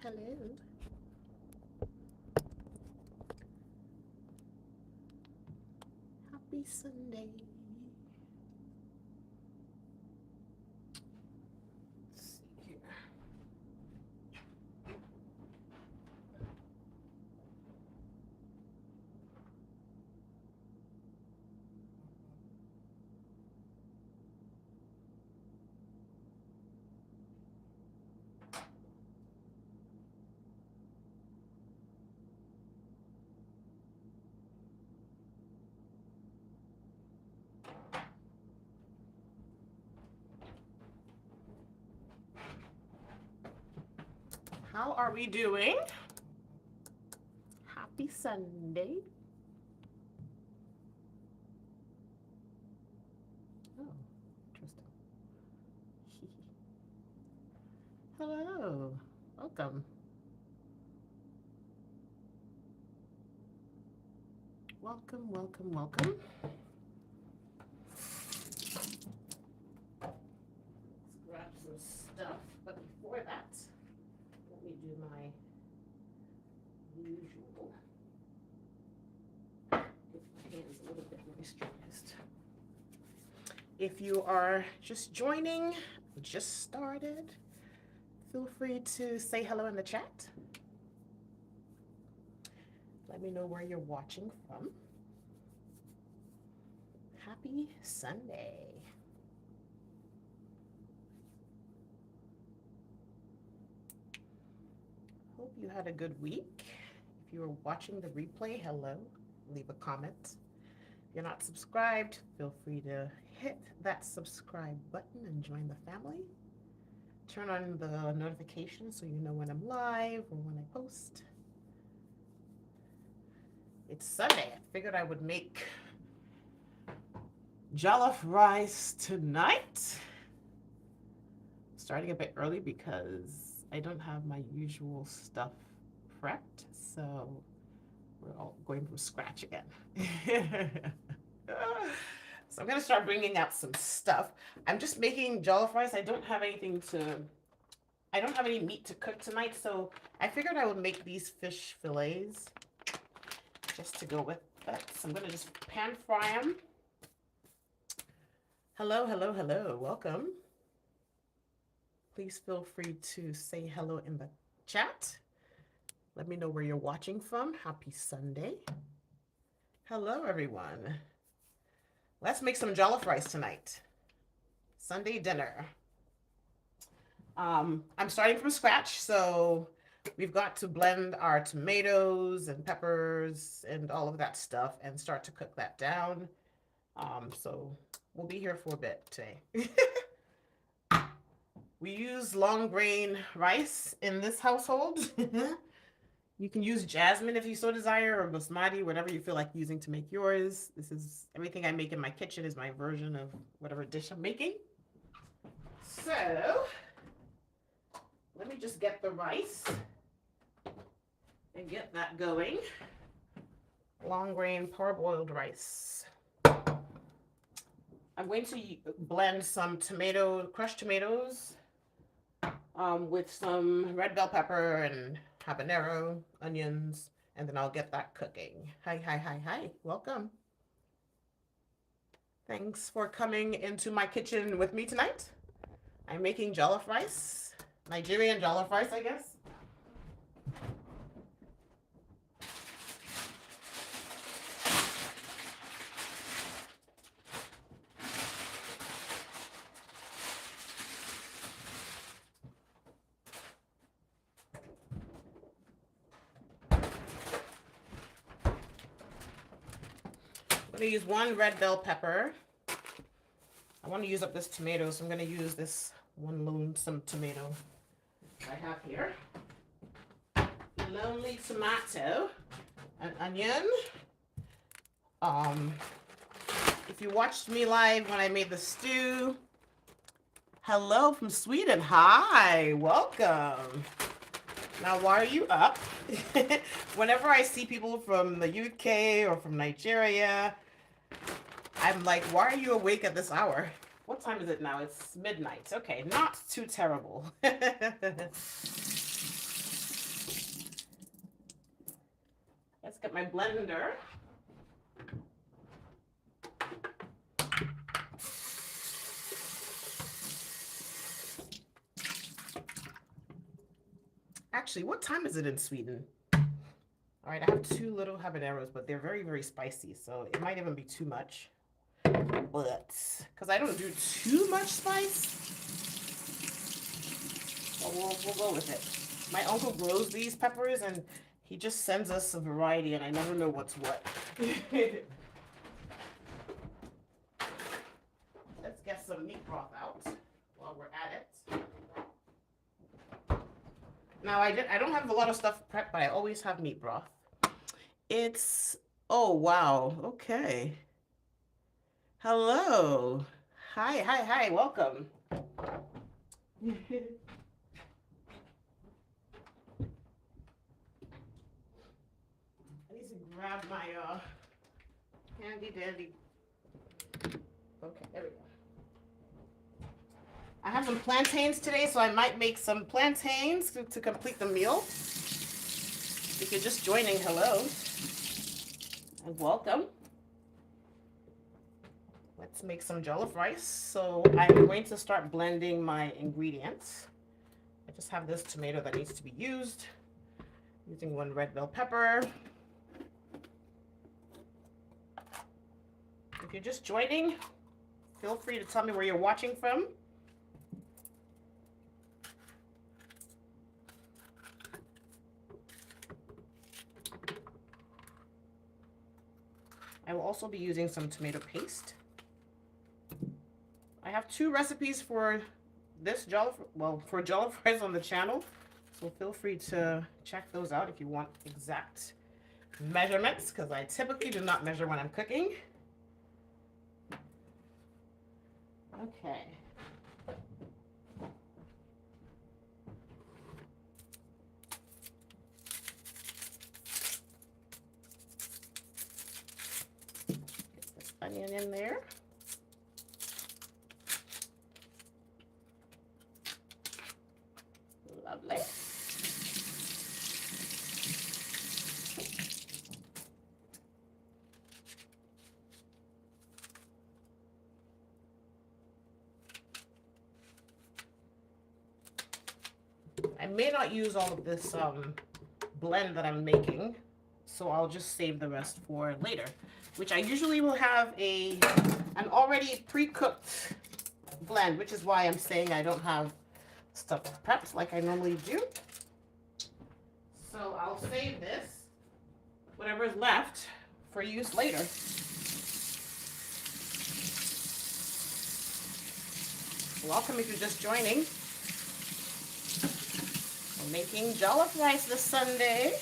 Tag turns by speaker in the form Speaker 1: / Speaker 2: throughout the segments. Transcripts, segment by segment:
Speaker 1: Hello. Happy Sunday. Let's see here. How are we doing? Happy Sunday. Oh, interesting. Hello. Welcome. Welcome, welcome, welcome. Let's grab some stuff. But before that, let me do my usual. Get my hands a little bit moisturized. If you are just joining, just started, feel free to say hello in the chat. Let me know where you're watching from. Happy Sunday. Hope you had a good week. If you are watching the replay, hello. Leave a comment. If you're not subscribed, feel free to hit that subscribe button and join the family. Turn on the notifications so you know when I'm live or when I post. It's Sunday. I figured I would make jollof rice tonight. Starting a bit early because I don't have my usual stuff prepped, so we're all going from scratch again. So I'm gonna start bringing out some stuff. I'm just making jollof rice. I don't have any meat to cook tonight, so I figured I would make these fish fillets just to go with that. So I'm gonna just pan fry them. Hello, hello, hello, welcome. Please feel free to say hello in the chat. Let me know where you're watching from. Happy Sunday. Hello, everyone. Let's make some jollof rice tonight. Sunday dinner. I'm starting from scratch, so we've got to blend our tomatoes and peppers and all of that stuff and start to cook that down. So we'll be here for a bit today. We use long grain rice in this household. You can use jasmine if you so desire, or basmati, whatever you feel like using to make yours. This is everything I make in my kitchen is my version of whatever dish I'm making. So let me just get the rice and get that going. Long grain parboiled rice. I'm going to blend some crushed tomatoes with some red bell pepper and habanero, onions, and then I'll get that cooking. Hi, hi, hi, hi. Welcome. Thanks for coming into my kitchen with me tonight. I'm making jollof rice, Nigerian jollof rice, I guess. I'm going to use one red bell pepper. I want to use up this tomato, so I'm going to use this one lonesome tomato I have here. Lonely tomato, an onion. If you watched me live when I made the stew, hello from Sweden. Hi, welcome. Now, why are you up? Whenever I see people from the UK or from Nigeria, I'm like, why are you awake at this hour? What time is it now? It's midnight. Okay, not too terrible. blender. Actually, what time is it in Sweden? All right, I have 2 little habaneros, but they're very, very spicy, so it might even be too much. But because I don't do too much spice, but we'll go with it. My uncle grows these peppers, and he just sends us a variety, and I never know what's what. Let's get some meat broth out while we're at it. Now, I don't have a lot of stuff prepped, but I always have meat broth. It's, oh, wow. Okay. Hello. Hi. Welcome. I need to grab my handy dandy. Okay, there we go. I have some plantains today, so I might make some plantains to complete the meal. If you're just joining, hello and welcome. Let's make some jollof rice. So I'm going to start blending my ingredients. I just have this tomato that needs to be used. Using 1 red bell pepper. If you're just joining, feel free to tell me where you're watching from. I will also be using some tomato paste. I have 2 recipes for this jollof rice on the channel, so feel free to check those out if you want exact measurements, because I typically do not measure when I'm cooking. Okay. Get this onion in there. Lovely. I may not use all of this blend that I'm making, so I'll just save the rest for later, which I usually will have an already pre-cooked blend, which is why I'm saying I don't have stuff prepped like I normally do. So I'll save this, whatever is left, for use later. Welcome if you're just joining. I'm making jollof rice this Sunday.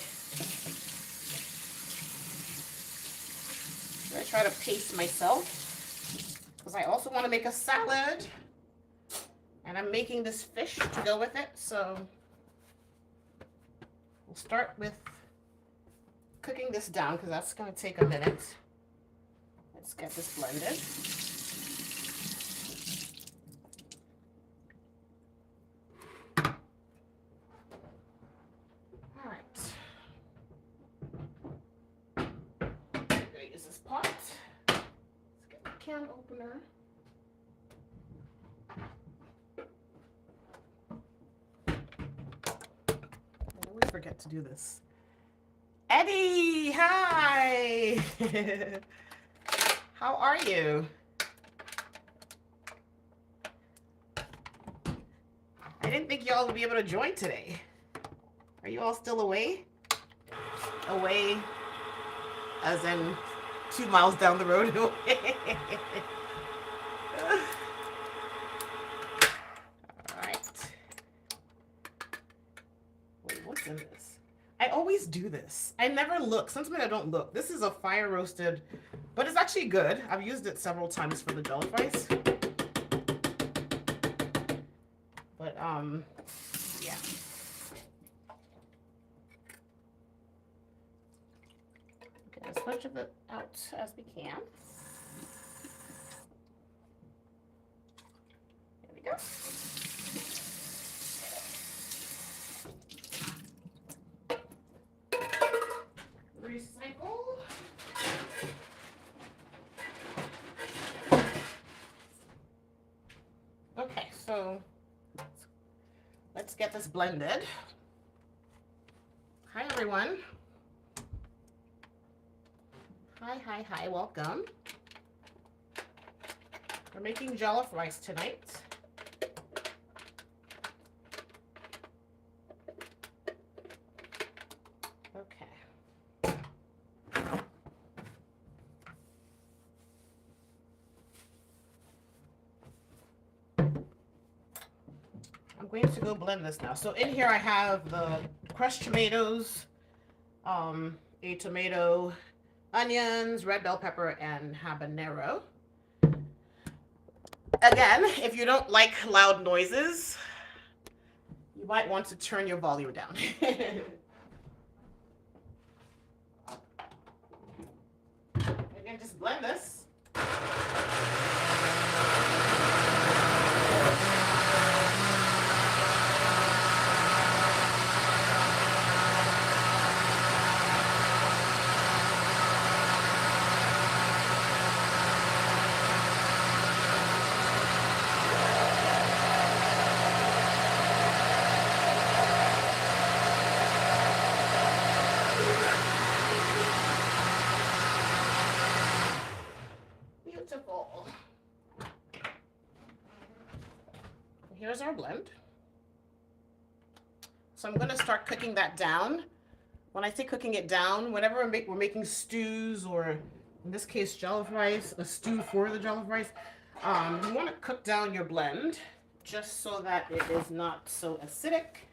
Speaker 1: I try to pace myself because I also want to make a salad. And I'm making this fish to go with it, so we'll start with cooking this down because that's going to take a minute. Let's get this blended. All right. I'm going to use this pot. Let's get the can opener. Forget to do this. Eddie, hi. How are you? I didn't think y'all would be able to join today. Are you all still away? Away as in 2 miles down the road away. In this. I always do this. I never look. Sometimes I don't look. This is a fire roasted, but it's actually good. I've used it several times for the jollof rice. But yeah. Get as much of it out as we can. There we go. Recycle. get this blended. Hi, everyone. Hi, welcome. We're making jollof rice tonight. Okay. I'm going to go blend this now. So in here I have the crushed tomatoes, a tomato, onions, red bell pepper, and habanero. Again, if you don't like loud noises, you might want to turn your volume down. Again, just blend this. Beautiful. Here's our blend. So I'm going to start cooking that down. When I say cooking it down, whenever we're making stews, or in this case jollof rice, a stew for the jollof rice, you want to cook down your blend just so that it is not so acidic.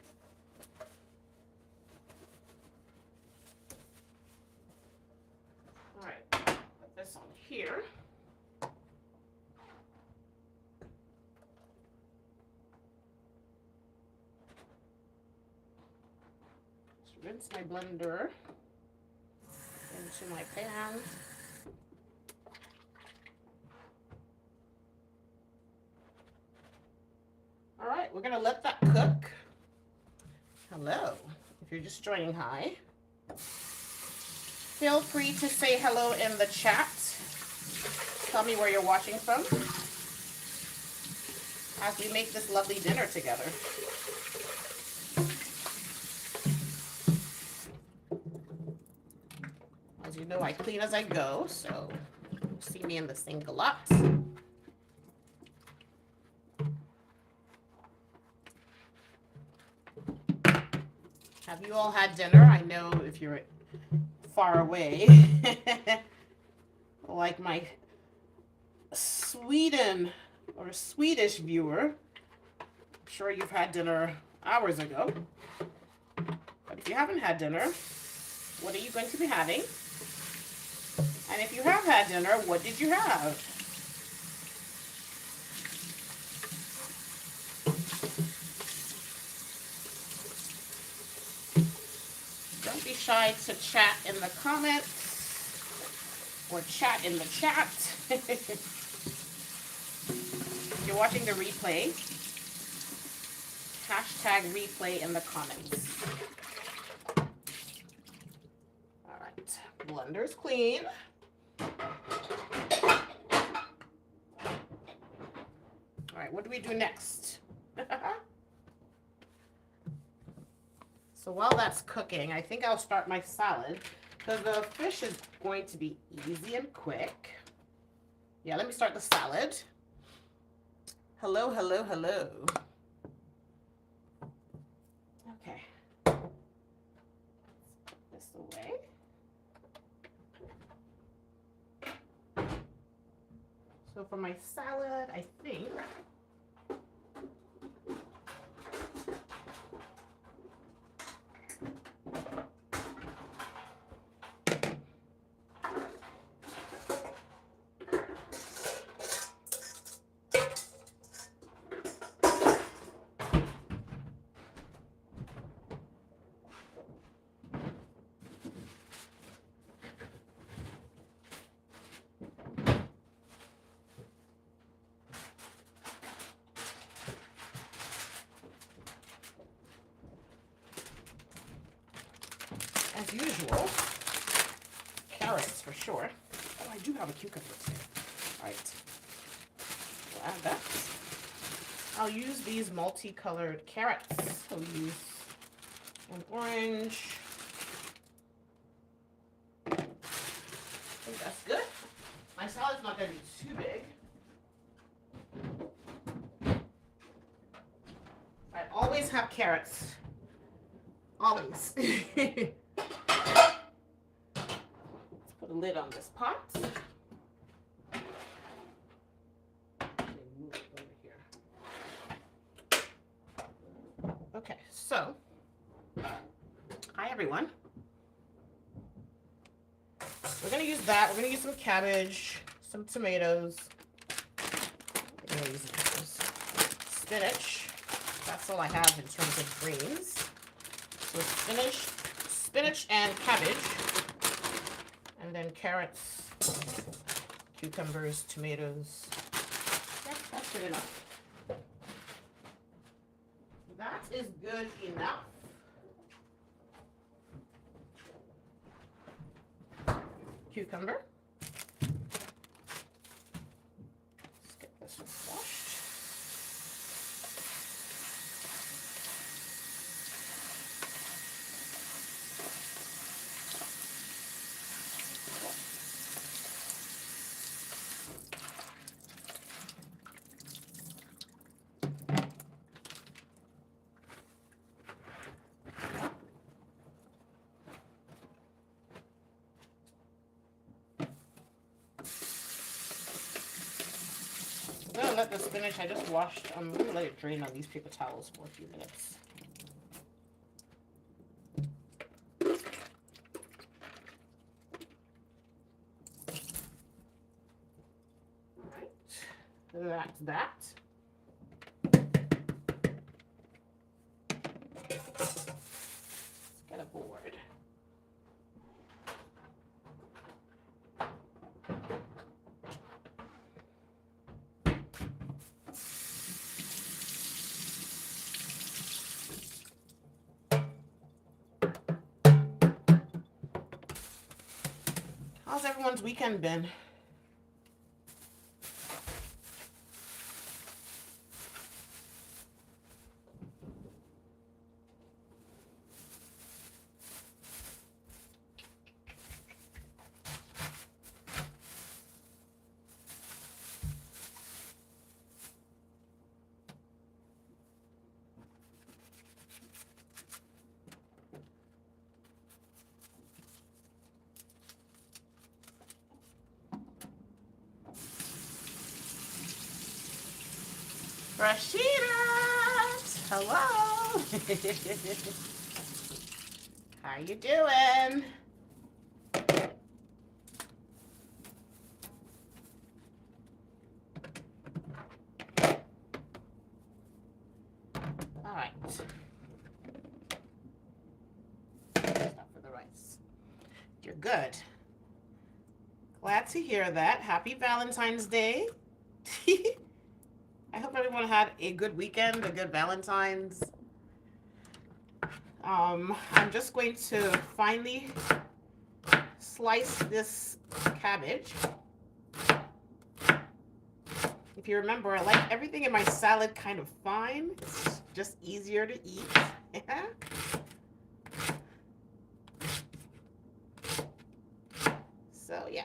Speaker 1: All right, put this on here. Rinse my blender into my pan. All right, we're gonna let that cook. Hello, if you're just joining, hi. Feel free to say hello in the chat. Tell me where you're watching from as we make this lovely dinner together. As you know, I clean as I go, so you'll see me in the sink a lot. Have you all had dinner? I know if you're far away, like my Sweden or Swedish viewer, I'm sure you've had dinner hours ago. But if you haven't had dinner, what are you going to be having? And if you have had dinner, what did you have? Don't be shy to chat in the comments or chat in the chat. If you're watching the replay, hashtag replay in the comments. All right, blender's clean. All right, what do we do next? So while that's cooking, I think I'll start my salad because the fish is going to be easy and quick. Yeah, let me start the salad. Hello, hello, hello. Okay. Put this away. So for my salad, I think as usual, carrots for sure. Oh, I do have a cucumber too. All right, we'll add that. I'll use these multicolored carrots. So we use an orange. I think that's good. My salad's not going to be too big. I always have carrots. Always. Let's put a lid on this pot. Move it over here. Okay, so hi everyone. We're gonna use that. We're gonna use some cabbage, some tomatoes. We're gonna use spinach. That's all I have in terms of greens. So spinach and cabbage, and then carrots, cucumbers, tomatoes. Yeah, that's good enough. That is good enough. Cucumber. Let's get this washed. I'm gonna let the spinach I just washed, I'm gonna let it drain on these paper towels for a few minutes. Alright, that's that. Let's get a board. How's everyone's weekend been? Rashidat! Hello! How you doing? All right. Stop for the rice. You're good. Glad to hear that. Happy Valentine's Day. I hope everyone had a good weekend, a good Valentine's. I'm just going to finally slice this cabbage. If you remember, I like everything in my salad kind of fine. It's just easier to eat. So, yeah.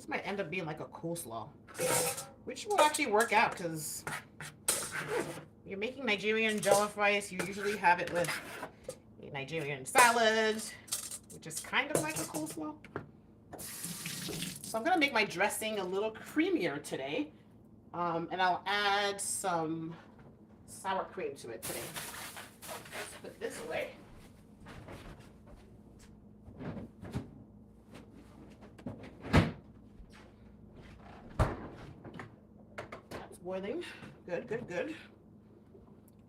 Speaker 1: Might end up being like a coleslaw, which will actually work out because you're making Nigerian jollof rice. You usually have it with a Nigerian salad, which is kind of like a coleslaw. So I'm gonna make my dressing a little creamier today, and I'll add some sour cream to it today. Let's put this away. Boiling. Good, good, good.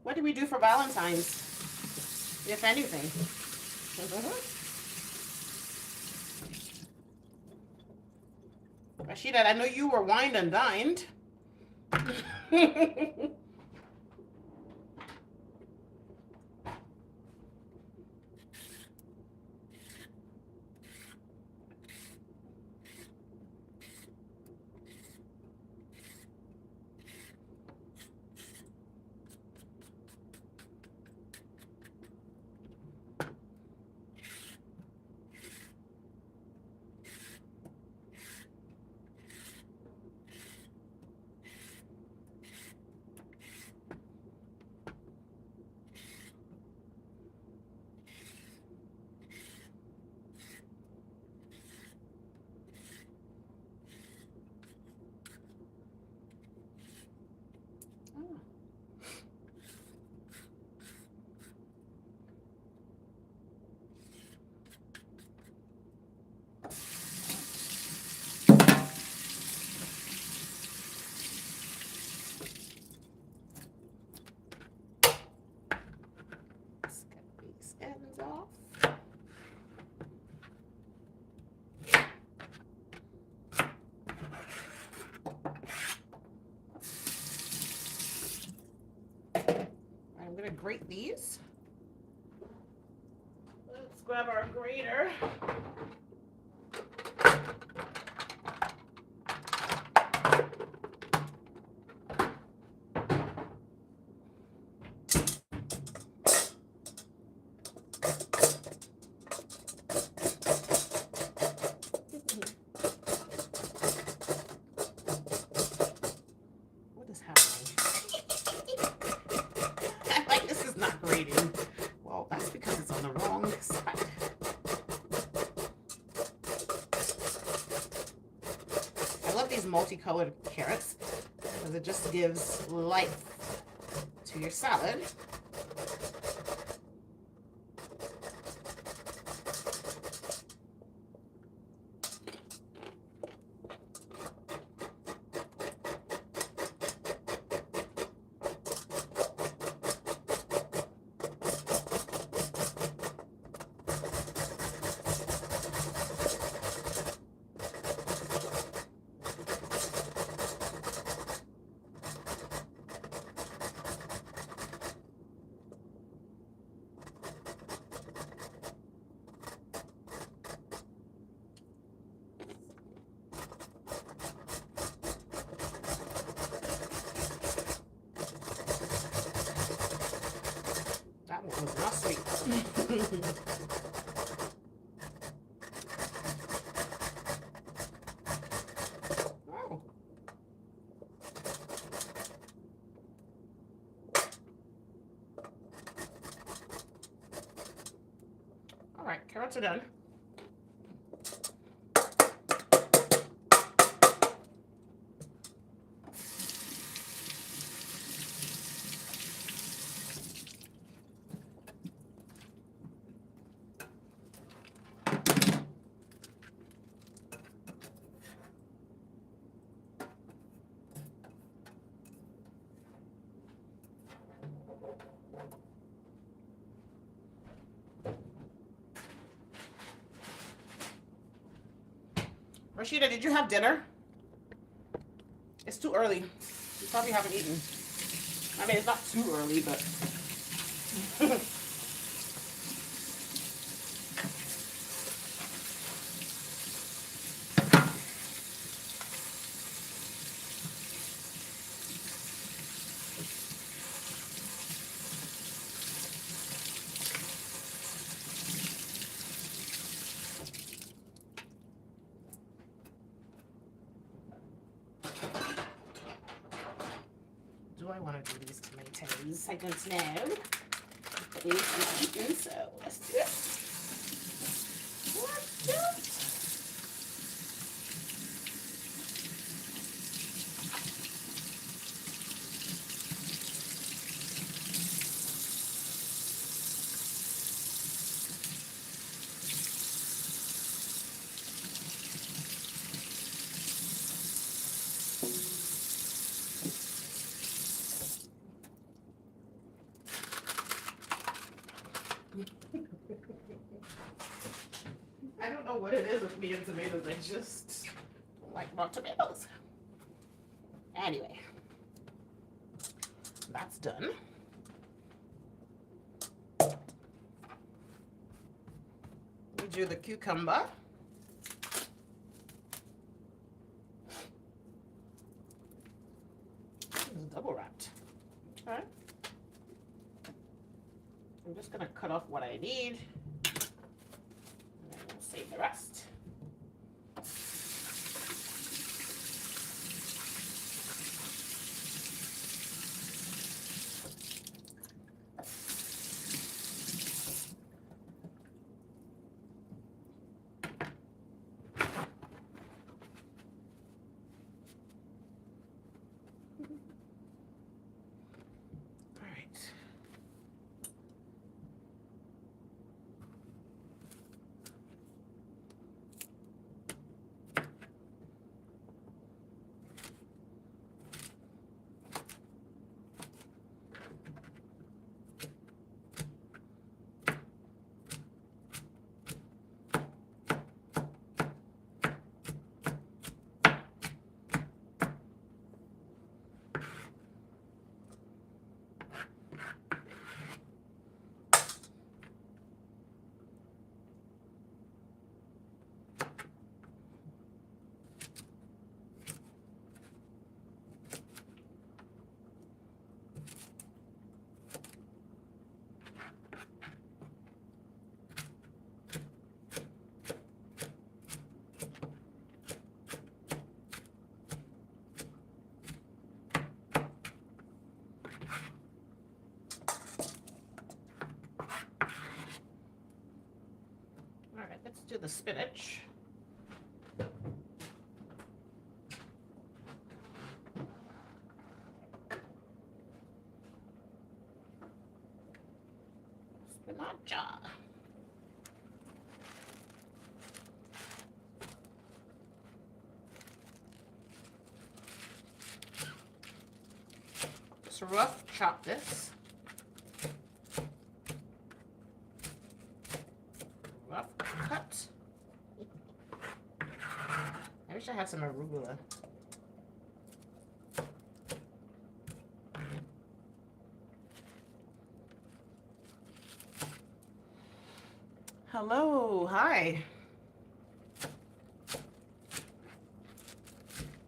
Speaker 1: What did we do for Valentine's, if anything? Rashida, I know you were wined and dined. going to grate these. Let's grab our grater. What is happening? Like, this is not grating. Well, that's because it's on the wrong side. I love these multicolored carrots because it just gives life to your salad. That one was not sweet. Oh. All right, carrots are done. Rashida, did you have dinner? It's too early. You probably haven't eaten. I mean, it's not too early, but... do I want to do these tomatoes? I don't know. But it needs to be eaten, so let's do it. Let's do it. I don't know what it is with me and tomatoes. I just don't like raw tomatoes. Anyway, that's done. We do the cucumber. It's double wrapped. Okay. I'm just gonna cut off what I need. Save the rest. All right. the spinach. Spinach. Just rough chop this. Rough cut. I wish I had some arugula. Hello, hi.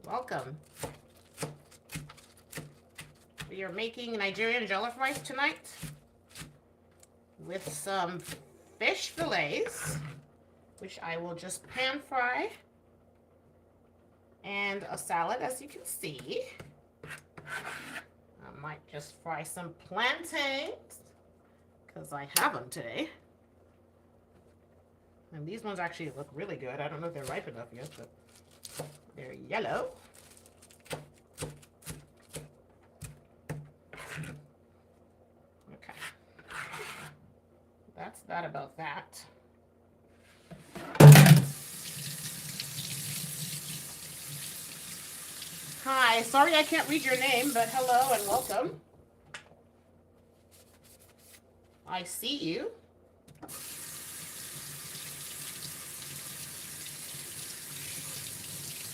Speaker 1: Welcome. We are making Nigerian jollof rice tonight with some fish fillets, which I will just pan fry, and a salad, as you can see. I might just fry some plantains because I have them today. And these ones actually look really good. I don't know if they're ripe enough yet, but they're yellow. Okay. That's that about that. Hi, sorry I can't read your name, but hello and welcome. I see you.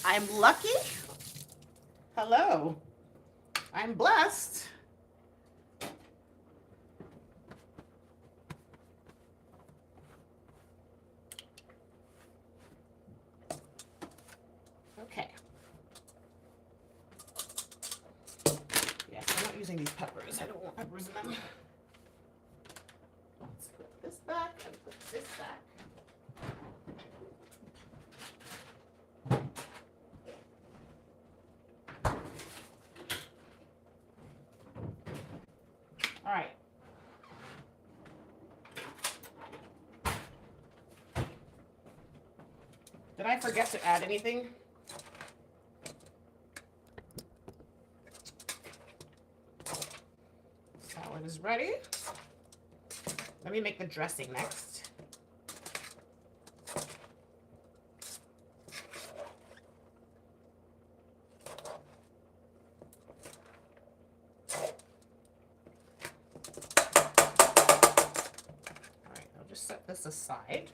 Speaker 1: I'm lucky. Hello. I'm blessed. Okay. Yes, I'm not using these peppers. I don't want peppers in them. Let's put this back and put this back. All right. Did I forget to add anything? Salad is ready. Let me make the dressing next. All right, I'll just set this aside.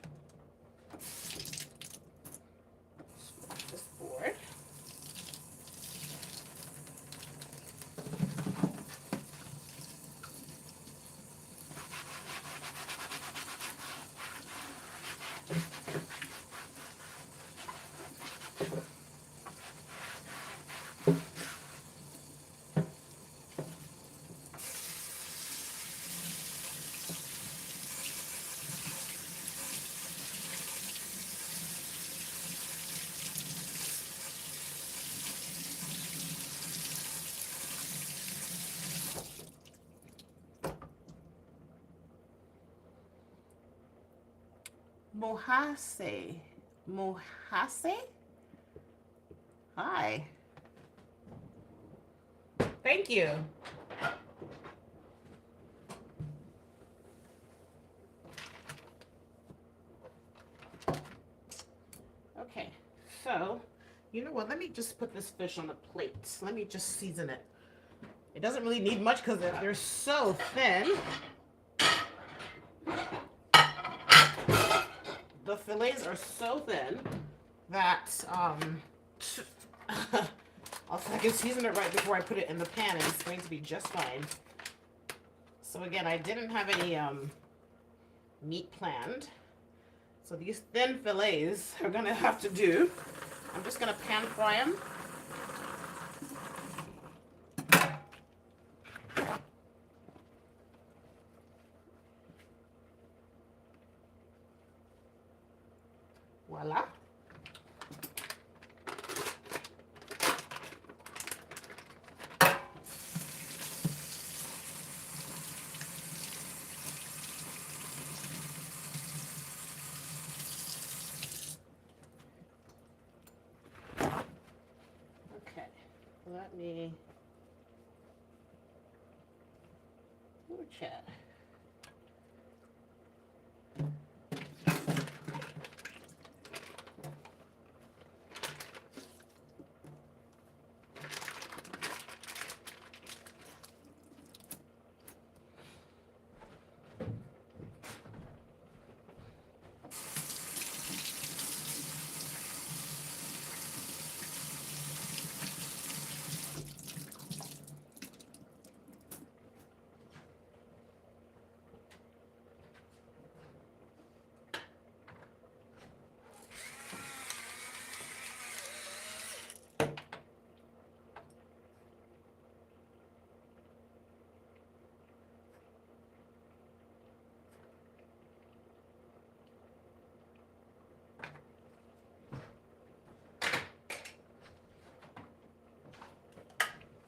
Speaker 1: Swap this board. Mohase. Mohase? Hi. Thank you. Okay, so, you know what? Let me just put this fish on a plate. Let me just season it. It doesn't really need much because they're so thin. The fillets are so thin that I can season it right before I put it in the pan, and it's going to be just fine. So again, I didn't have any meat planned, so these thin fillets are gonna have to do. I'm just gonna pan fry them. Voila. Let me chat.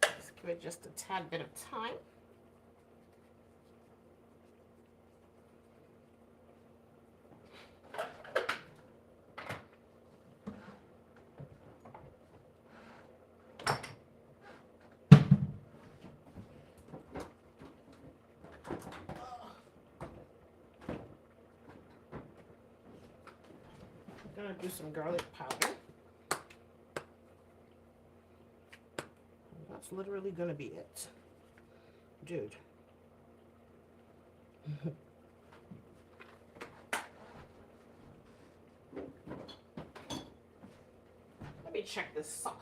Speaker 1: Let's give it just a tad bit of time. I'm gonna do some garlic powder. That's literally gonna be it. Dude. Let me check this sauce.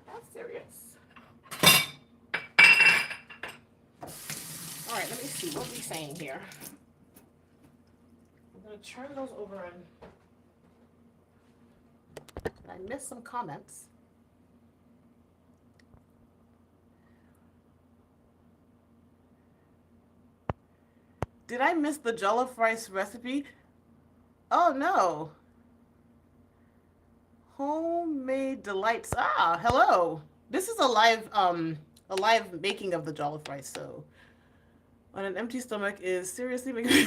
Speaker 1: That's serious. All right, let me see. What are we saying here? I'm going to turn those over and I missed some comments. Did I miss the jollof rice recipe? Oh no. Homemade delights. Ah, hello. This is a live making of the jollof rice, so on an empty stomach is seriously making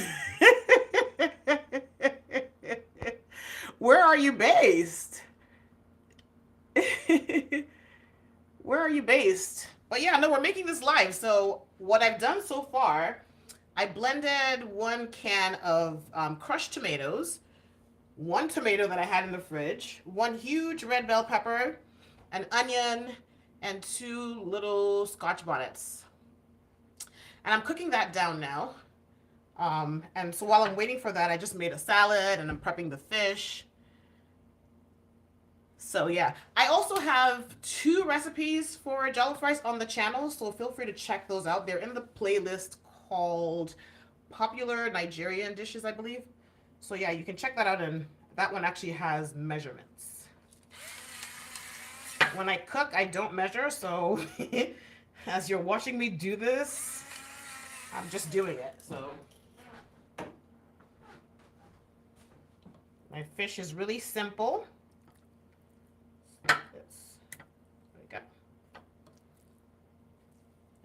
Speaker 1: Where are you based? Where are you based? But yeah, no, we're making this live. So what I've done so far, I blended 1 can of crushed tomatoes, 1 tomato that I had in the fridge, 1 huge red bell pepper, an onion, and 2 little Scotch bonnets. And I'm cooking that down now. And so while I'm waiting for that, I just made a salad and I'm prepping the fish. So yeah, I also have 2 recipes for jollof rice on the channel, so feel free to check those out. They're in the playlist called Popular Nigerian Dishes, I believe. So yeah, you can check that out, and that one actually has measurements. When I cook, I don't measure, so as you're watching me do this, I'm just doing it. So my fish is really simple. There we go.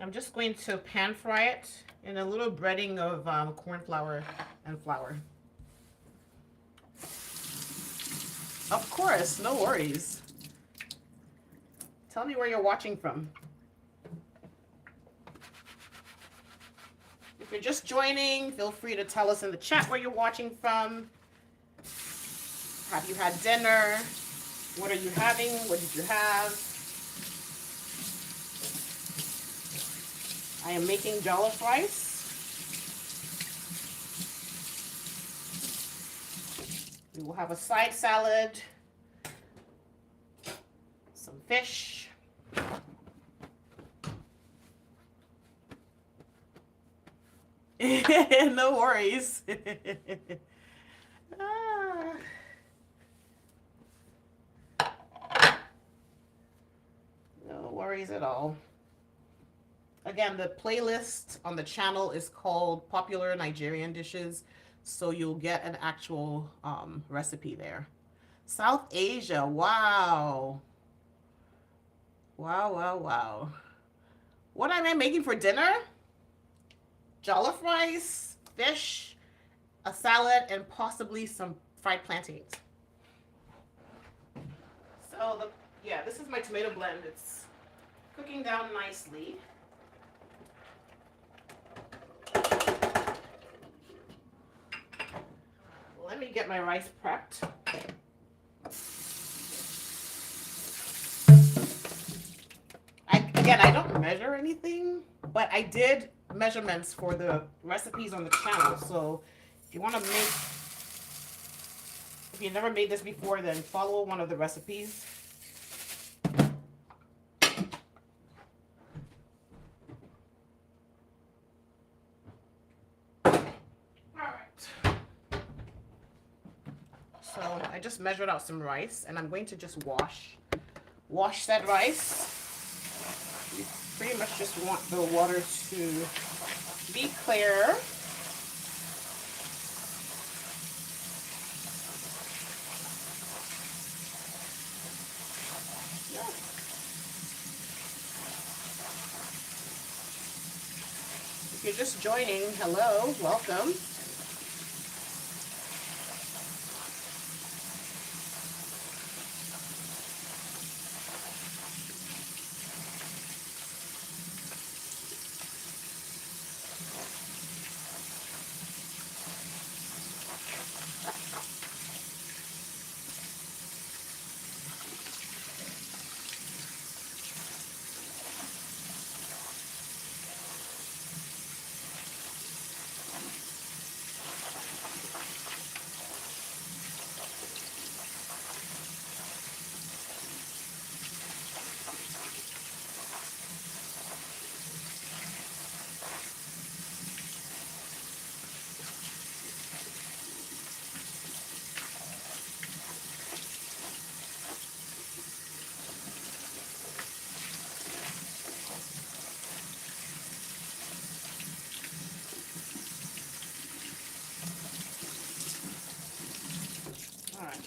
Speaker 1: I'm just going to pan fry it in a little breading of corn flour and flour. Of course, no worries. Tell me where you're watching from. If you're just joining, feel free to tell us in the chat where you're watching from. Have you had dinner? What are you having? What did you have? I am making jollof rice. We will have a side salad, some fish. No worries. No worries at all. Again, the playlist on the channel is called Popular Nigerian Dishes, so you'll get an actual recipe there. South Asia, wow. Wow, wow, wow. What am I making for dinner? Jollof rice, fish, a salad, and possibly some fried plantains. So yeah, this is my tomato blend. It's cooking down nicely. Let me get my rice prepped. Again, I don't measure anything, but I did measurements for the recipes on the channel. So if you want to make, if you've never made this before, then follow one of the recipes. So I just measured out some rice, and I'm going to just wash that rice. You pretty much just want the water to be clear. Yeah. If you're just joining, hello, welcome. All right.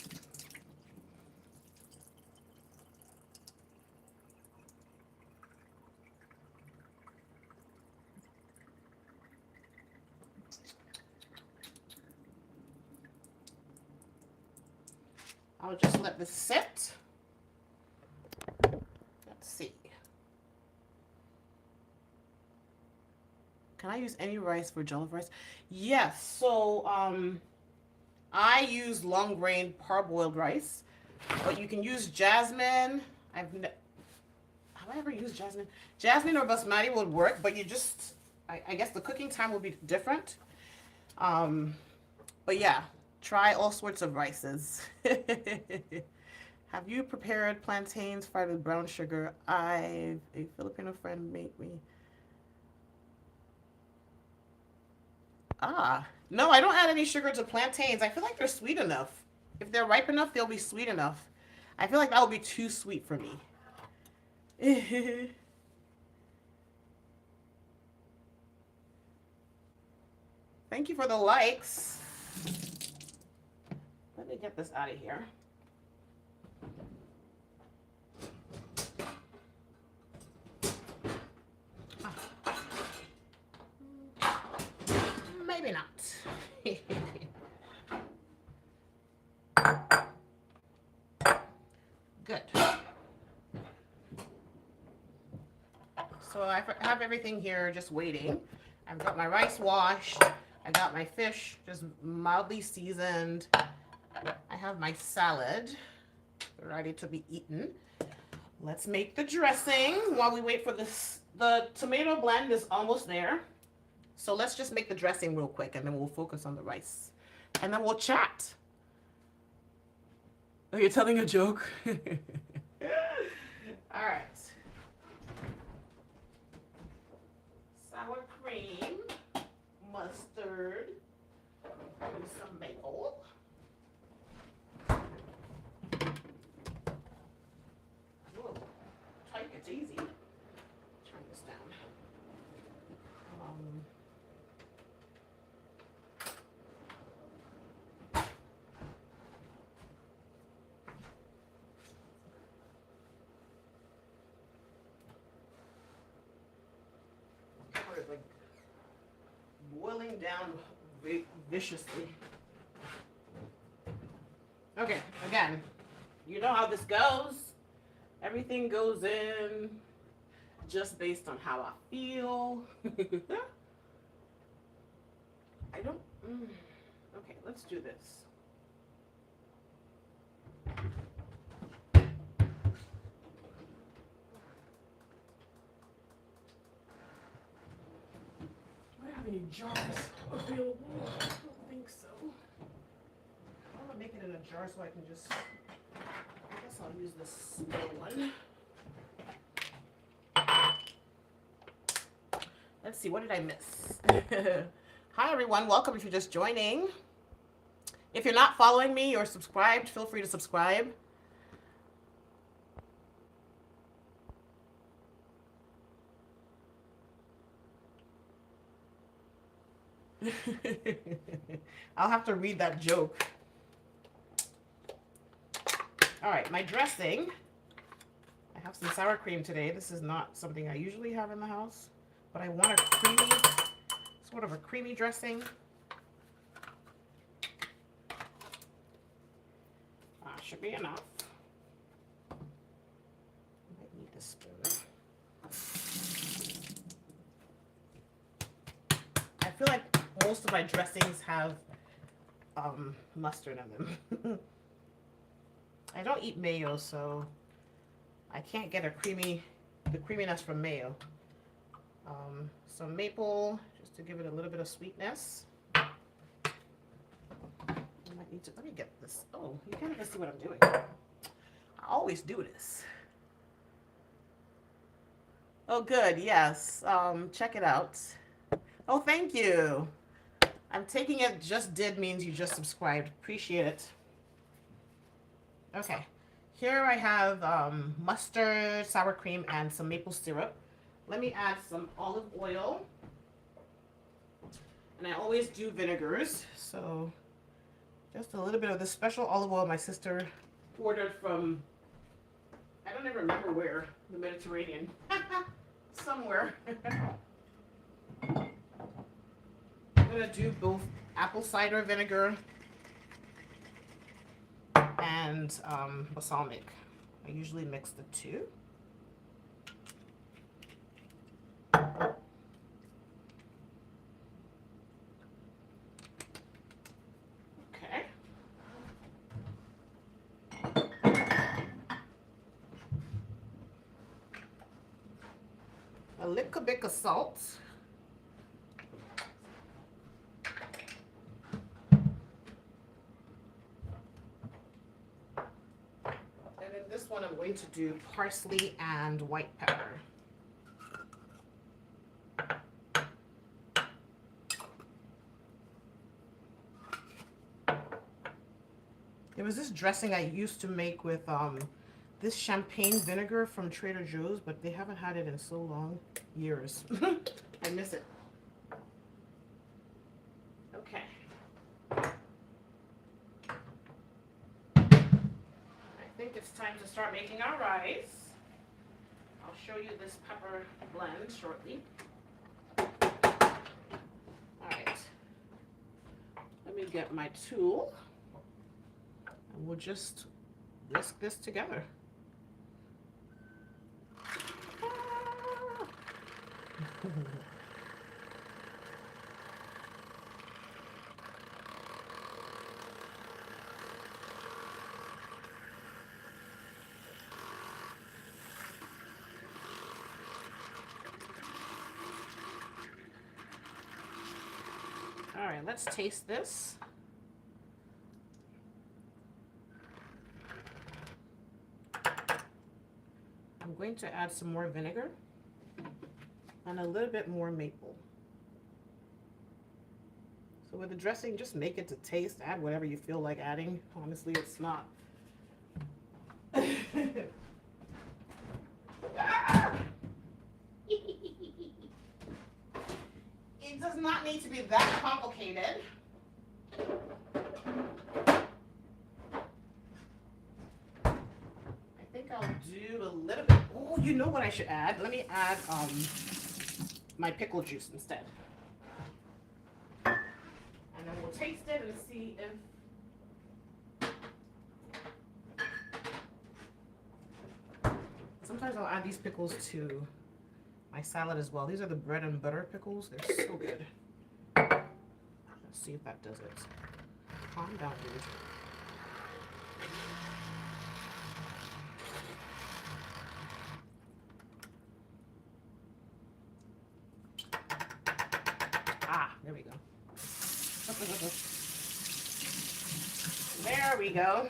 Speaker 1: I'll just let this sit. Let's see. Can I use any rice for jollof rice? Yes. So I use long grain parboiled rice, but you can use jasmine. Have I ever used jasmine? Jasmine or basmati would work, but you just I guess the cooking time will be different. But yeah, try all sorts of rices. Have you prepared plantains fried with brown sugar? A Filipino friend made me. No, I don't add any sugar to plantains. I feel like they're sweet enough. If they're ripe enough, they'll be sweet enough. I feel like that would be too sweet for me. Thank you for the likes. Let me get this out of here. Maybe not. Good. So I have everything here just waiting. I've got my rice washed. I got my fish just mildly seasoned. I have my salad ready to be eaten. Let's make the dressing while we wait for this. The tomato blend is almost there. So let's just make the dressing real quick and then we'll focus on the rice. And then we'll chat. Oh, you're telling a joke? All right. Sour cream, mustard, and some maple. Whoa, type it's easy. Turn this down. water is like boiling down viciously. Okay, again, you know how this goes. Everything goes in just based on how I feel. I don't. Okay, let's do this. Do I have any jars available? I don't think so. I'm gonna make it in a jar so I can just. I guess I'll use this small one. Let's see, what did I miss? Hi everyone, welcome if you're just joining. If you're not following me or subscribed, feel free to subscribe. I'll have to read that joke. All right, my dressing. I have some sour cream today. This is not something I usually have in the house, but I want a creamy, sort of a creamy dressing. Should be enough. Might need this spoon. I feel like most of my dressings have mustard in them. I don't eat mayo, so I can't get the creaminess from mayo. Some maple, just to give it a little bit of sweetness. Let me get this. Oh, you can't even see what I'm doing. I always do this. Oh, good. Yes. Check it out. Oh, thank you. I'm taking it. Just did means you just subscribed. Appreciate it. Okay. Here I have mustard, sour cream, and some maple syrup. Let me add some olive oil. And I always do vinegars, so just a little bit of this special olive oil my sister ordered from, I don't even remember where, the Mediterranean. Somewhere. I'm going to do both apple cider vinegar and balsamic. I usually mix the two. A little bit of salt. And then this one I'm going to do parsley and white pepper. There was this dressing I used to make with this champagne vinegar from Trader Joe's, but they haven't had it in so long. Years. I miss it. Okay. I think it's time to start making our rice. I'll show you this pepper blend shortly. All right. Let me get my tool. And we'll just whisk this together. All right, let's taste this. I'm going to add some more vinegar and a little bit more maple. So with the dressing, just make it to taste. Add whatever you feel like adding. Honestly, it's not. It does not need to be that complicated. I think I'll do a little bit. Oh, you know what I should add? Let me add my pickle juice instead. And then we'll taste it and see if sometimes I'll add these pickles to my salad as well. These are the bread and butter pickles. They're so good. Let's see if that does it. Calm down, dude. Ah, there we go. There we go.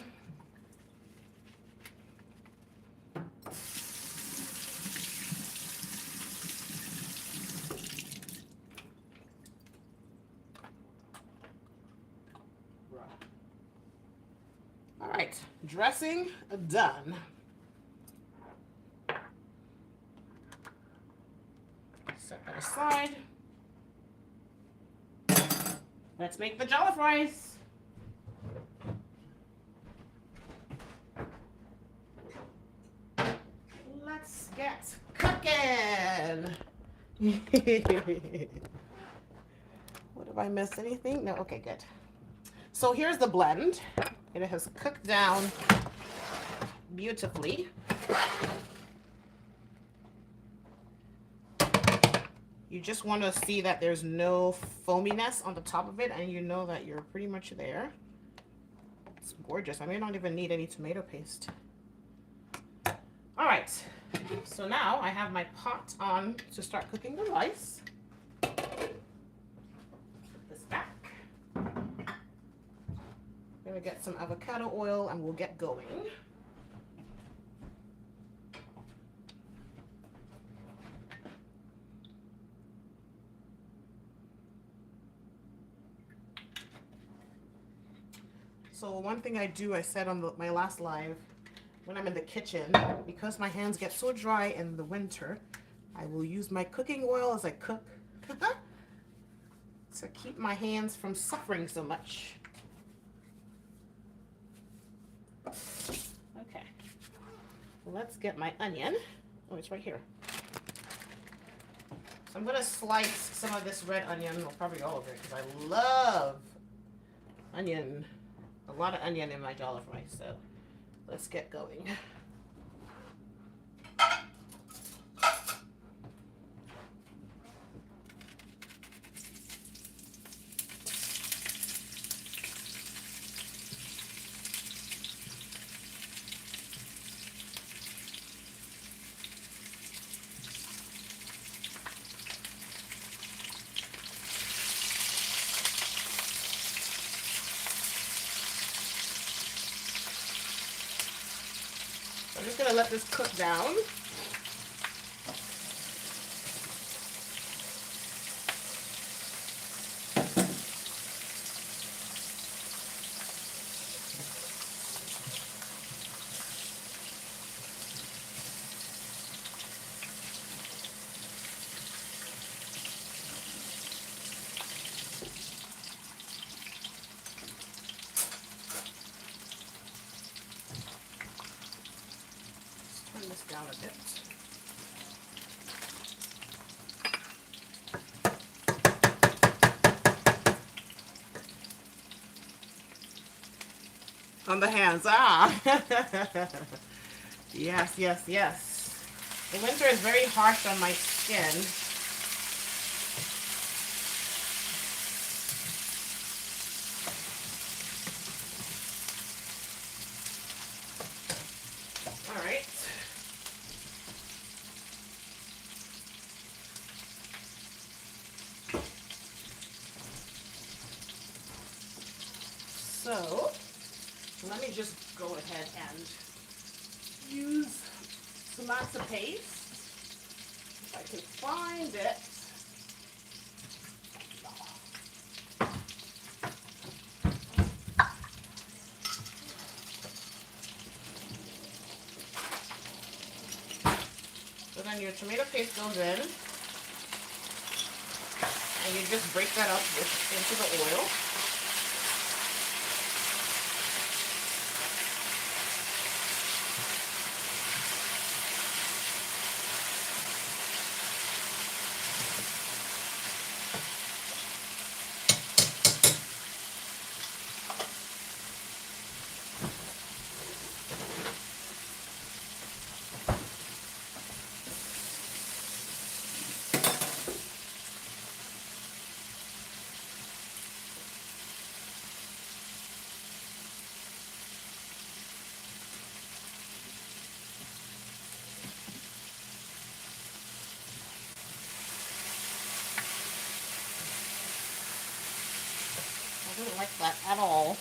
Speaker 1: All right, dressing done. Set that aside. Let's make the jollof rice. Let's get cooking. What, have I missed anything? No, okay, good. So here's the blend. It has cooked down beautifully. You just want to see that there's no foaminess on the top of it, and you know that you're pretty much there. It's gorgeous. I may not even need any tomato paste. All right, so now I have my pot on to start cooking the rice. Put this back. I'm gonna get some avocado oil and we'll get going. So one thing I do, I said on my last live, when I'm in the kitchen, because my hands get so dry in the winter, I will use my cooking oil as I cook to keep my hands from suffering so much. Okay, let's get my onion. Oh, it's right here. So I'm gonna slice some of this red onion, or probably all of it, because I love onion. A lot of onion in my jollof rice, so let's get going. I'm just going to let this cook down. Turn this down a bit. On the hands, Yes, yes, yes. The winter is very harsh on my skin. All right. So, let me just go ahead and use tomato paste, if I can find it. So then your tomato paste goes in, and you just break that up into the oil. that at all.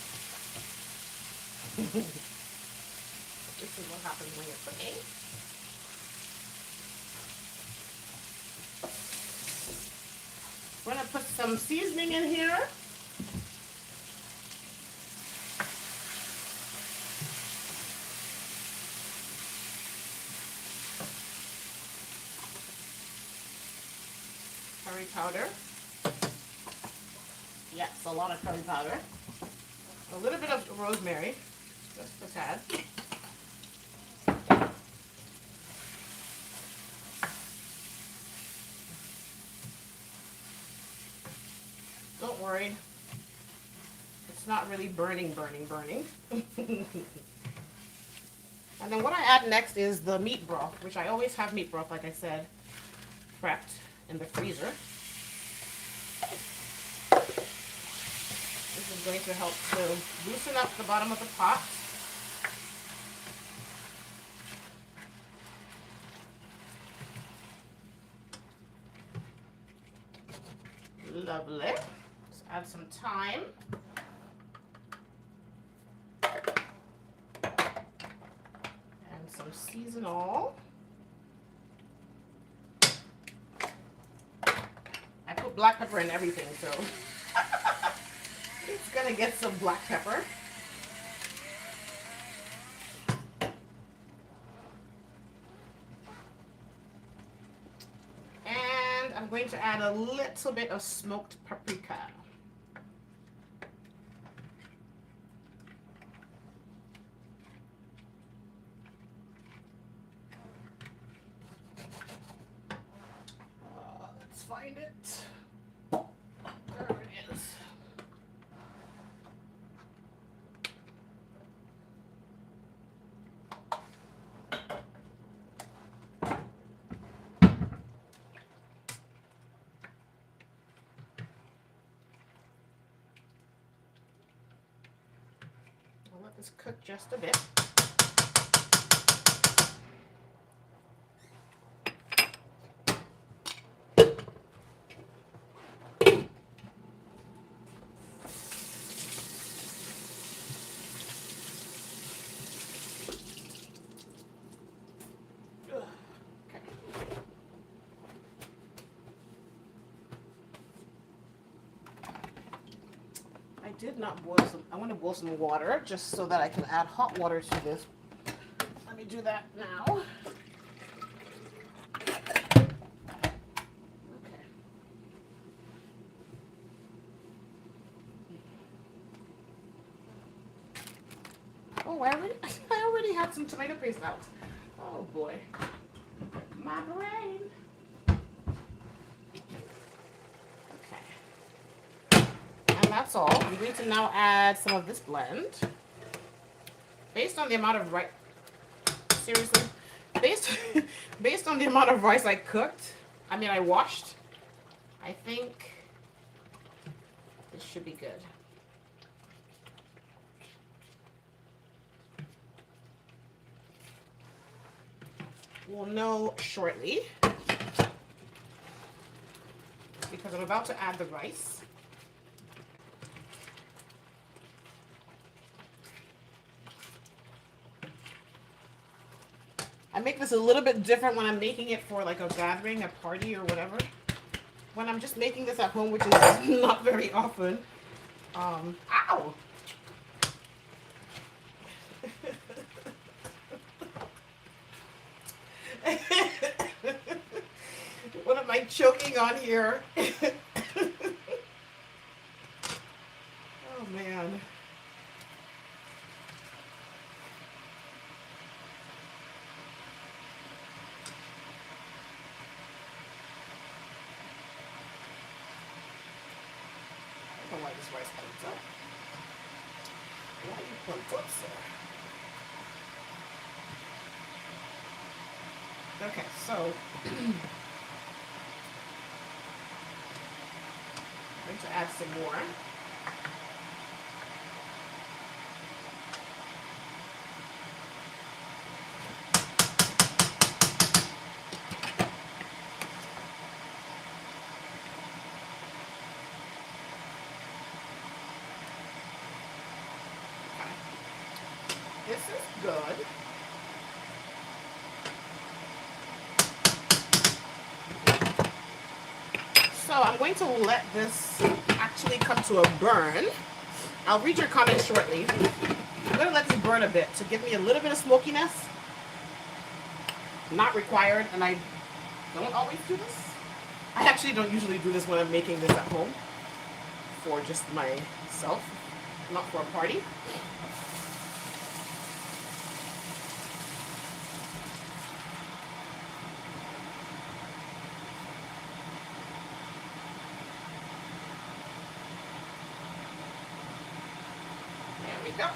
Speaker 1: This is what happens when you're cooking. We're going to put some seasoning in here. Curry powder. Yes, a lot of curry powder. A little bit of rosemary, just a tad. Don't worry, it's not really burning. And then what I add next is the meat broth, which I always have meat broth, like I said, prepped in the freezer. This is going to help to loosen up the bottom of the pot. Lovely. Let's add some thyme. And some seasonal. I put black pepper in everything, so it's gonna get some black pepper. And I'm going to add a little bit of smoked paprika. Let's find it. There it is. I'll let this cook just a bit. I did not boil some, I want to boil some water just so that I can add hot water to this. Let me do that now. Okay. Oh, I already had some tomato paste out. Oh boy. My brain. And that's all. I'm going to now add some of this blend. Based on the amount of rice, seriously, based on the amount of rice I washed, I think this should be good. We'll know shortly because I'm about to add the rice. I make this a little bit different when I'm making it for like a gathering, a party, or whatever. When I'm just making this at home, which is not very often. Ow! What am I choking on here? Oh man. I don't know why this rice comes up. Why you plumped up, sir? Okay, so I'm going to add some more. good. So I'm going to let this actually come to a burn. I'll read your comments shortly. I'm going to let this burn a bit to give me a little bit of smokiness. Not required, and I don't always do this. I actually don't usually do this when I'm making this at home for just myself, not for a party. There we go.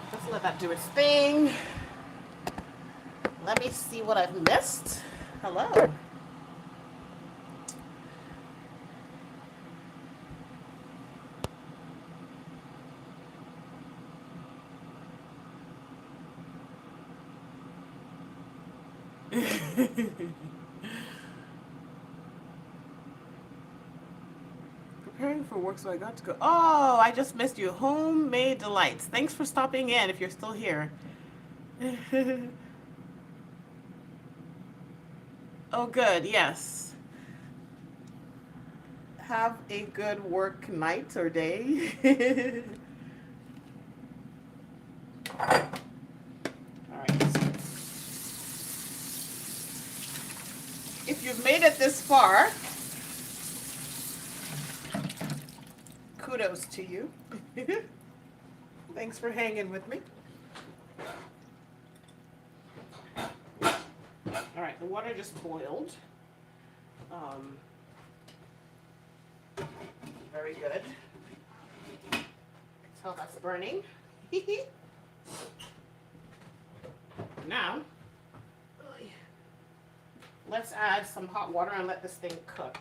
Speaker 1: Let's let that do its thing. Let me see what I've missed. Hello. Preparing for work, so I got to go. Oh, I just missed you. Homemade delights. Thanks for stopping in if you're still here. Oh, good. Yes. Have a good work night or day. All right. If you've made it this far, kudos to you. Thanks for hanging with me. All right, the water just boiled. Very good. Tell that's burning. Now, let's add some hot water and let this thing cook.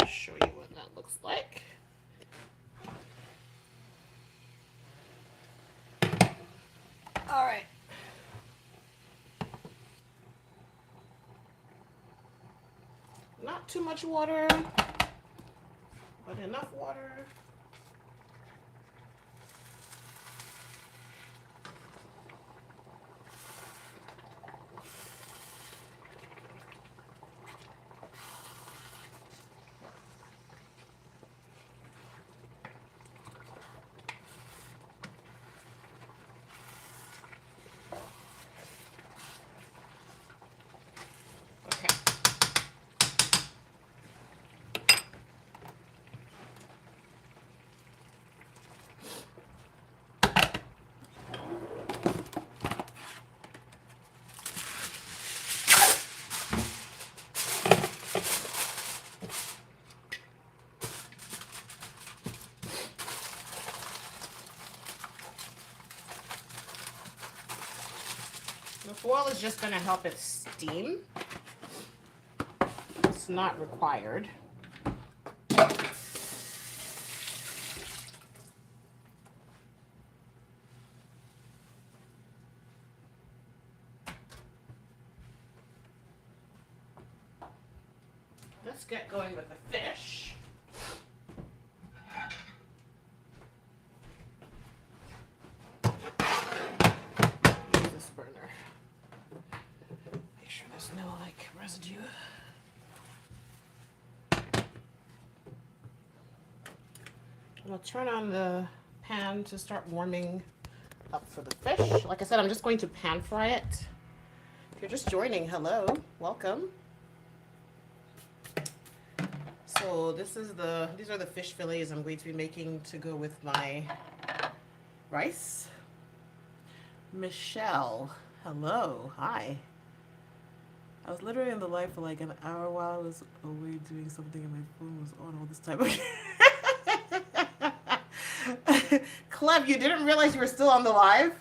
Speaker 1: Show you what that looks like. All right. Not too much water, but enough water. The foil is just going to help it steam. It's not required. Let's get going with the fish. Use this burner. Make sure there's no residue. I'll turn on the pan to start warming up for the fish. Like I said, I'm just going to pan fry it. If you're just joining, hello, welcome. So these are the fish fillets I'm going to be making to go with my rice. Michelle, hello, hi. I was literally in the live for like an hour while I was away doing something and my phone was on all this time. Clem, you didn't realize you were still on the live?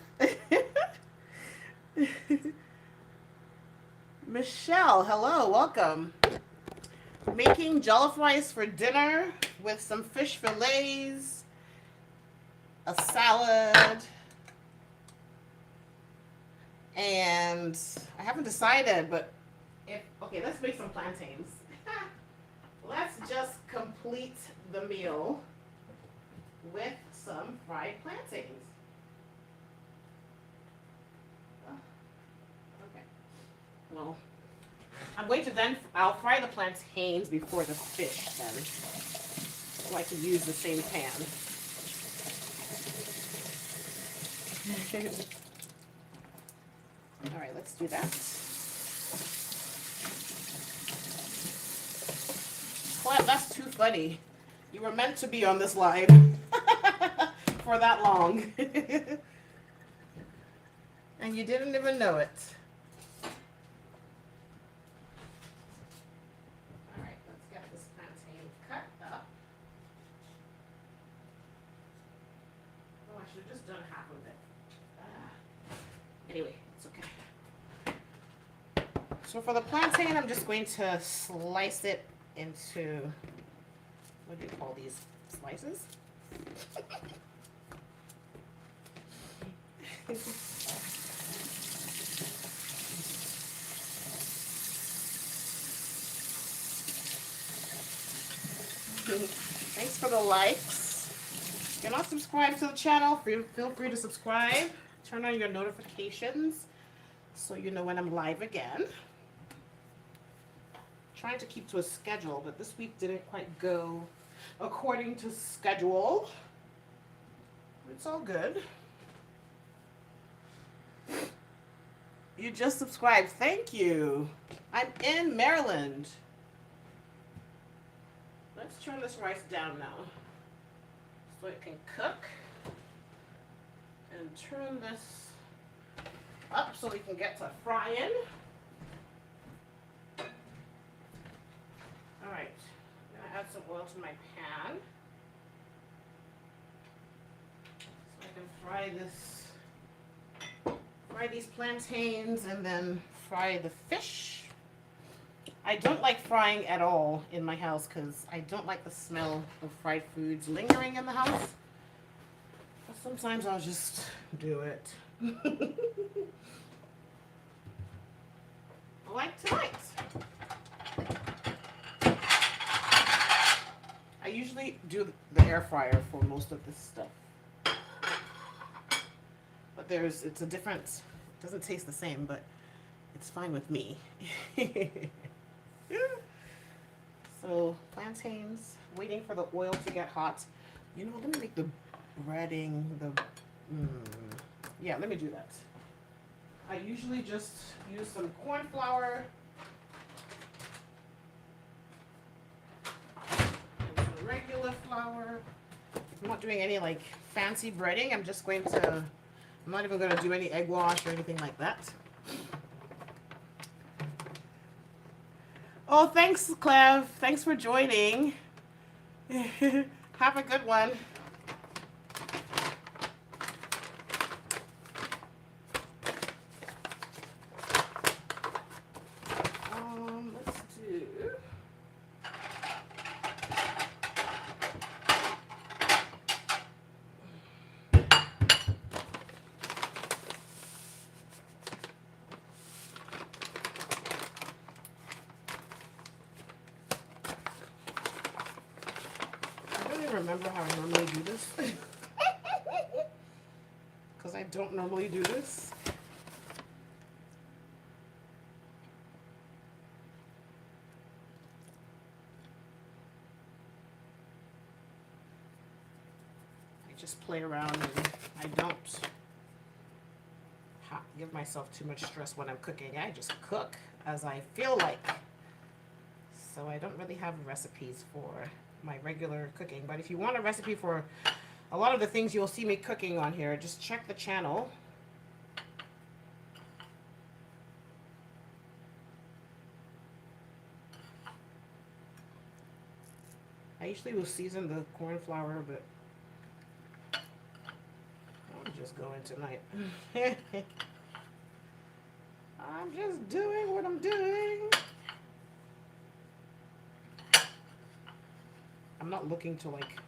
Speaker 1: Michelle, hello, welcome. Making jollof rice for dinner with some fish fillets, a salad, and I haven't decided, but okay, let's make some plantains. Let's just complete the meal with some fried plantains. Okay. Well, I'm going to I'll fry the plantains before the fish then, so I can use the same pan. All right, let's do that. Well, that's too funny. You were meant to be on this live for that long. And you didn't even know it. All right, let's get this plantain cut up. Oh, I should have just done half of it. Anyway, it's okay. So for the plantain, I'm just going to slice it into, what do you call these slices? Thanks for the likes. If you're not subscribed to the channel, feel free to subscribe. Turn on your notifications so you know when I'm live again. Trying to keep to a schedule, but this week didn't quite go according to schedule. It's all good. You just subscribed. Thank you. I'm in Maryland. Let's turn this rice down now so it can cook. And turn this up so we can get to frying. Alright, I'm going to add some oil to my pan so I can fry these plantains and then fry the fish. I don't like frying at all in my house because I don't like the smell of fried foods lingering in the house. But sometimes I'll just do it. Like tonight. I usually do the air fryer for most of this stuff. But it's a different, it doesn't taste the same, but it's fine with me. So plantains, waiting for the oil to get hot. You know, let me make the breading, yeah, let me do that. I usually just use some corn flour and some regular flour. I'm not doing any like fancy breading. I'm not even going to do any egg wash or anything like that. Oh, thanks, Clev. Thanks for joining. Have a good one. Let's do. Remember how I normally do this because I don't normally do this. I just play around and I don't give myself too much stress when I'm cooking. I just cook as I feel like. So I don't really have recipes for my regular cooking, but if you want a recipe for a lot of the things you'll see me cooking on here, just check the channel. I usually will season the corn flour, but just going tonight. I'm just doing what I'm doing. I'm not looking to like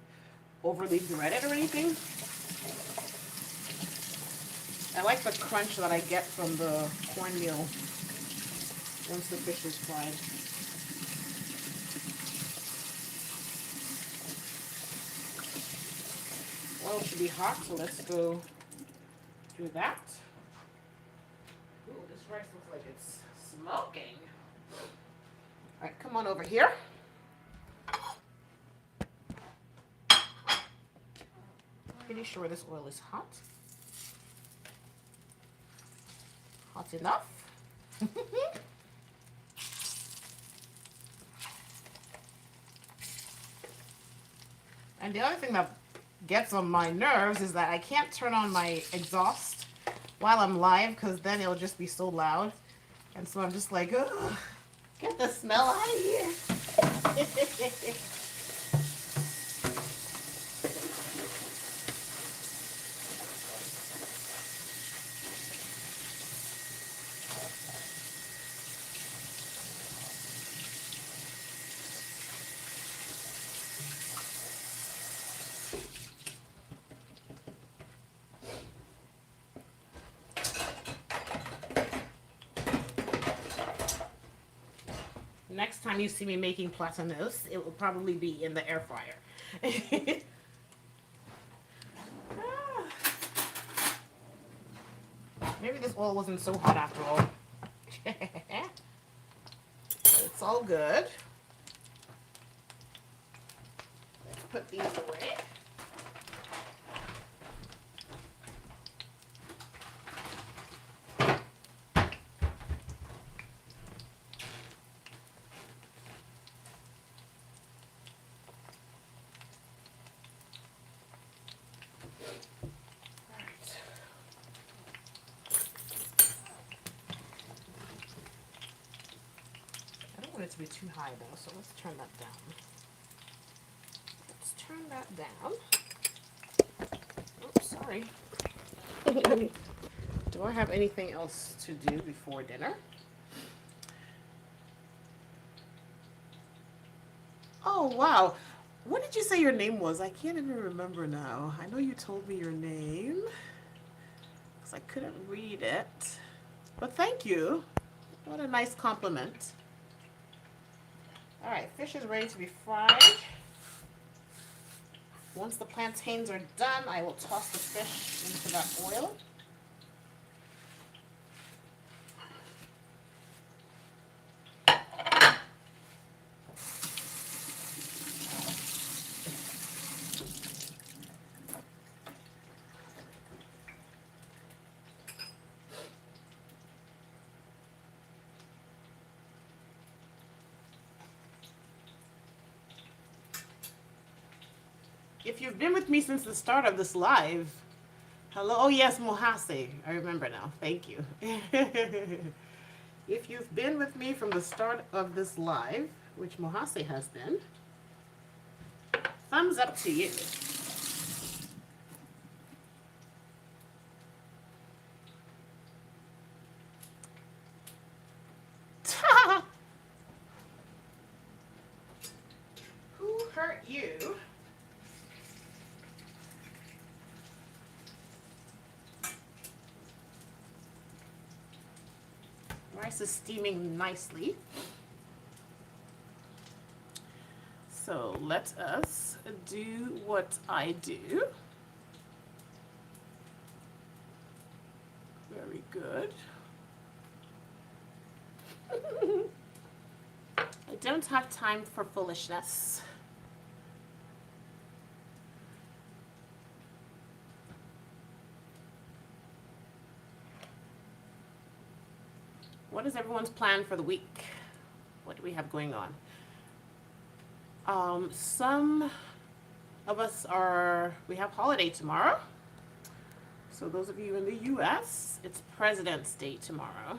Speaker 1: overly bread it or anything. I like the crunch that I get from the cornmeal once the fish is fried. Oil should be hot, so let's go do that. Ooh, this rice looks like it's smoking. All right, come on over here. Pretty sure this oil is hot. Hot enough. And the other thing that gets on my nerves is that I can't turn on my exhaust while I'm live because then it'll just be so loud. And so I'm just like, ugh, get the smell out of here. Next time you see me making plantains, it will probably be in the air fryer. Maybe this oil wasn't so hot after all. It's all good. Let's put these away. It to be too high though, so let's turn that down. Let's turn that down. Oops, sorry. Do I have anything else to do before dinner? Oh wow, what did you say your name was? I can't even remember now. I know you told me your name because I couldn't read it, but thank you. What a nice compliment. All right, fish is ready to be fried. Once the plantains are done, I will toss the fish into that oil. If you've been with me since the start of this live, hello. Oh yes, Mohase. I remember now. Thank you. If you've been with me from the start of this live, which Mohase has been, thumbs up to you. Who hurt you? Rice is steaming nicely. So let us do what I do. Very good. I don't have time for foolishness. What is everyone's plan for the week? What do we have going on? Some of us we have holiday tomorrow. So those of you in the US, it's President's Day tomorrow.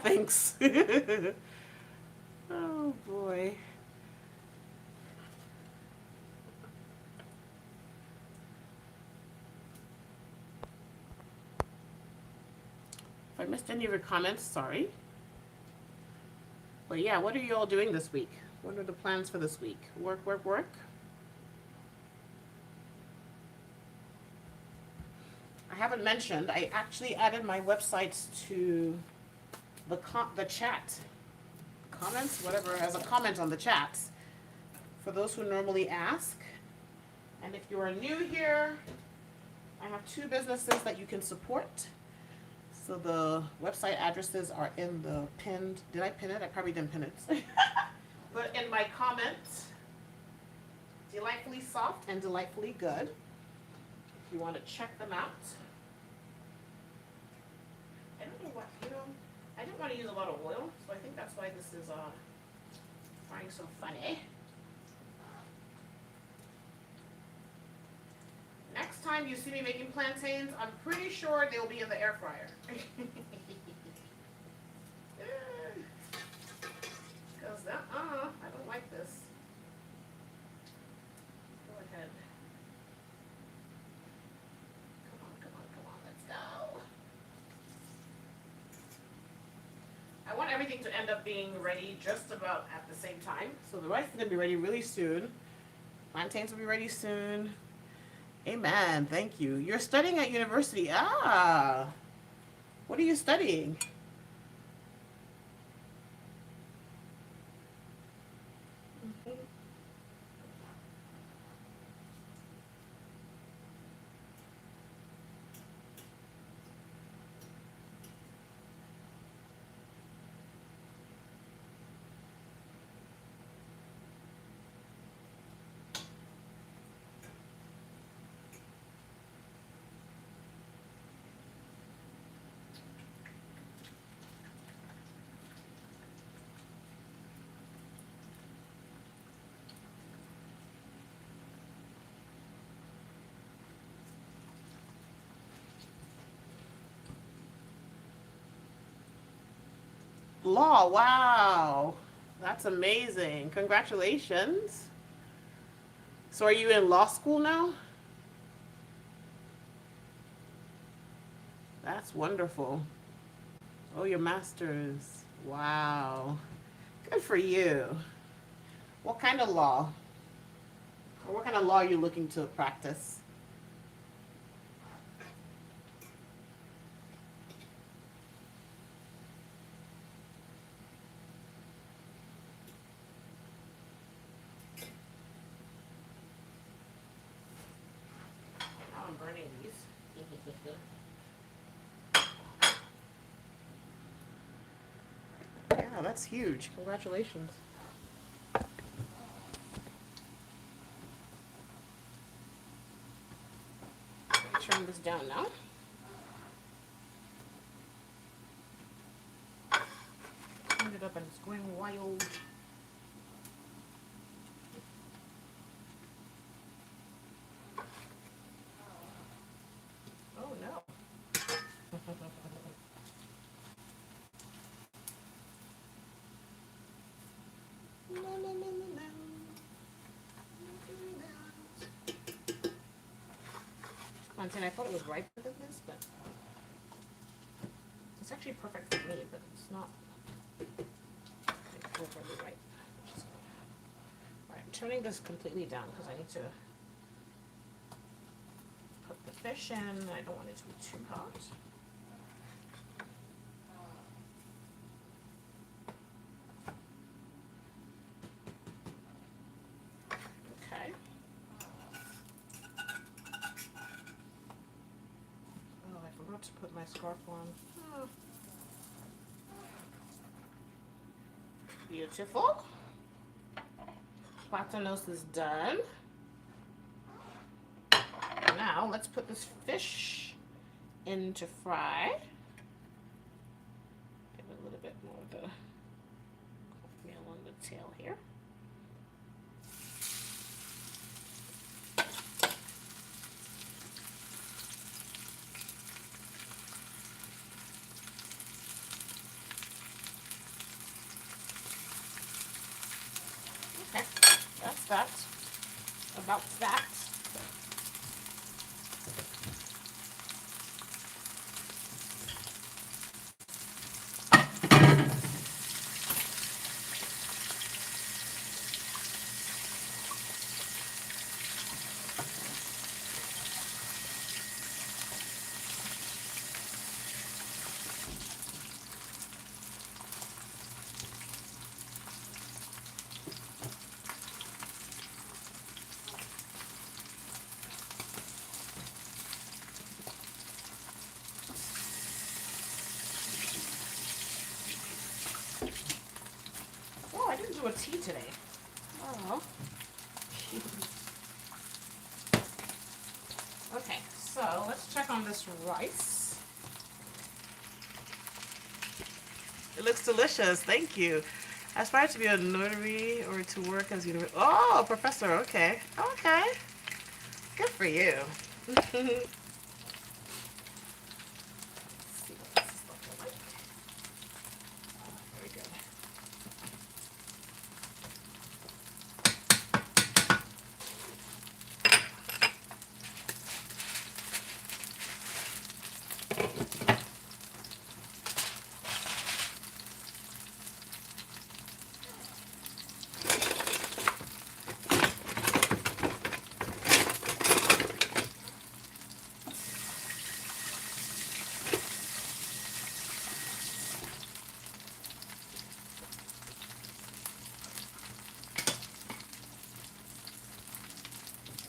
Speaker 1: Thanks. Oh boy. If I missed any of your comments, sorry. But yeah, what are you all doing this week? What are the plans for this week? Work, work, work? I haven't mentioned, I actually added my websites to the chat. Comments, whatever, as a comment on the chats. For those who normally ask. And if you are new here, I have 2 businesses that you can support. So the website addresses are in the pinned, did I pin it? I probably didn't pin it. But in my comments, Delightfully Soft and Delightfully Good. If you want to check them out. I don't know what, I didn't want to use a lot of oil, so I think that's why this is frying so funny. Next time you see me making plantains, I'm pretty sure they'll be in the air fryer. Because, I don't like this. Go ahead. Come on, let's go. I want everything to end up being ready just about at the same time. So the rice is going to be ready really soon. Plantains will be ready soon. Amen. Thank you. You're studying at university. Ah. What are you studying? Law. Wow. That's amazing. Congratulations. So are you in law school now? That's wonderful. Oh, your master's. Wow. Good for you. What kind of law? Or what kind of law are you looking to practice? Now I'm burning these. Yeah, that's huge. Congratulations. Turn this down now. Turn it up and it's going wild. Oh no. Plantain, I thought it was riper than this, but it's actually perfect for me, but it's not overly ripe. Alright, I'm turning this completely down because I need to put the fish in. I don't want it to be too hot. Okay. Oh, I forgot to put my scarf on. Oh. Beautiful. Platanos is done. Now let's put this fish in to fry. Give it a little bit more of the meal on the tail here. that. About that. Oh, I didn't do a tea today. Oh. Okay, so let's check on this rice. It looks delicious. Thank you. I aspire to be a notary or to work as a university. Oh, a professor. Okay. Okay. Good for you. Let's see what this is looking like. Oh, very good.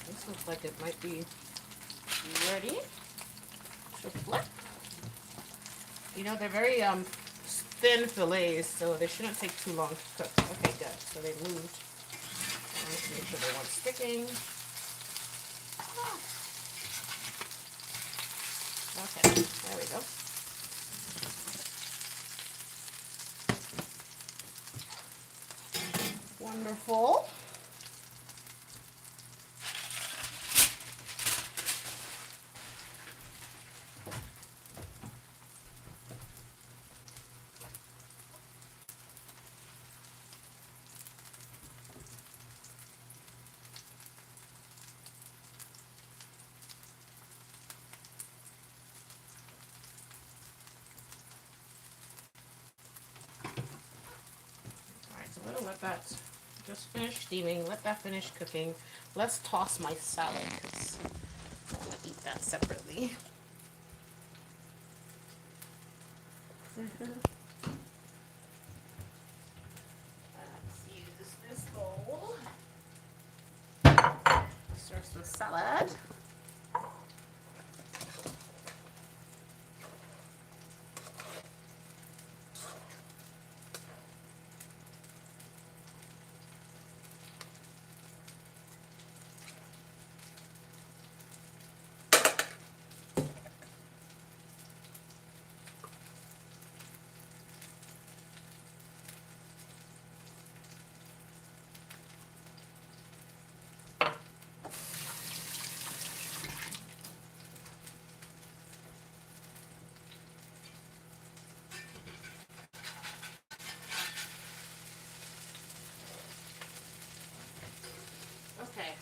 Speaker 1: This looks like it might be ready to flip. You know, they're very thin fillets, so they shouldn't take too long to cook. Okay, good. So they moved. Let's make sure they weren't sticking. Okay, there we go. Wonderful. So I'm going to let that just finish steaming, let that finish cooking. Let's toss my salad because I want to eat that separately. Let's use this bowl. Serve some salad. Okay.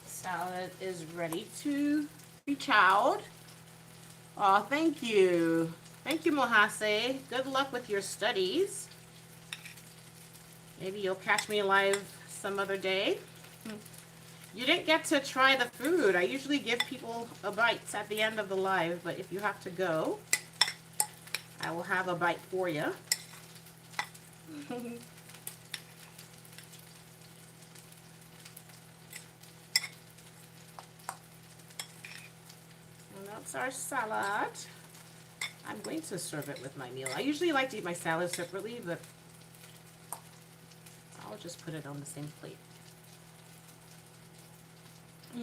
Speaker 1: Salad is ready to be chowed. Oh, thank you. Thank you, Mohase. Good luck with your studies. Maybe you'll catch me live some other day. You didn't get to try the food. I usually give people a bite at the end of the live, but if you have to go, I will have a bite for you. And that's our salad. I'm going to serve it with my meal. I usually like to eat my salad separately, but I'll just put it on the same plate. All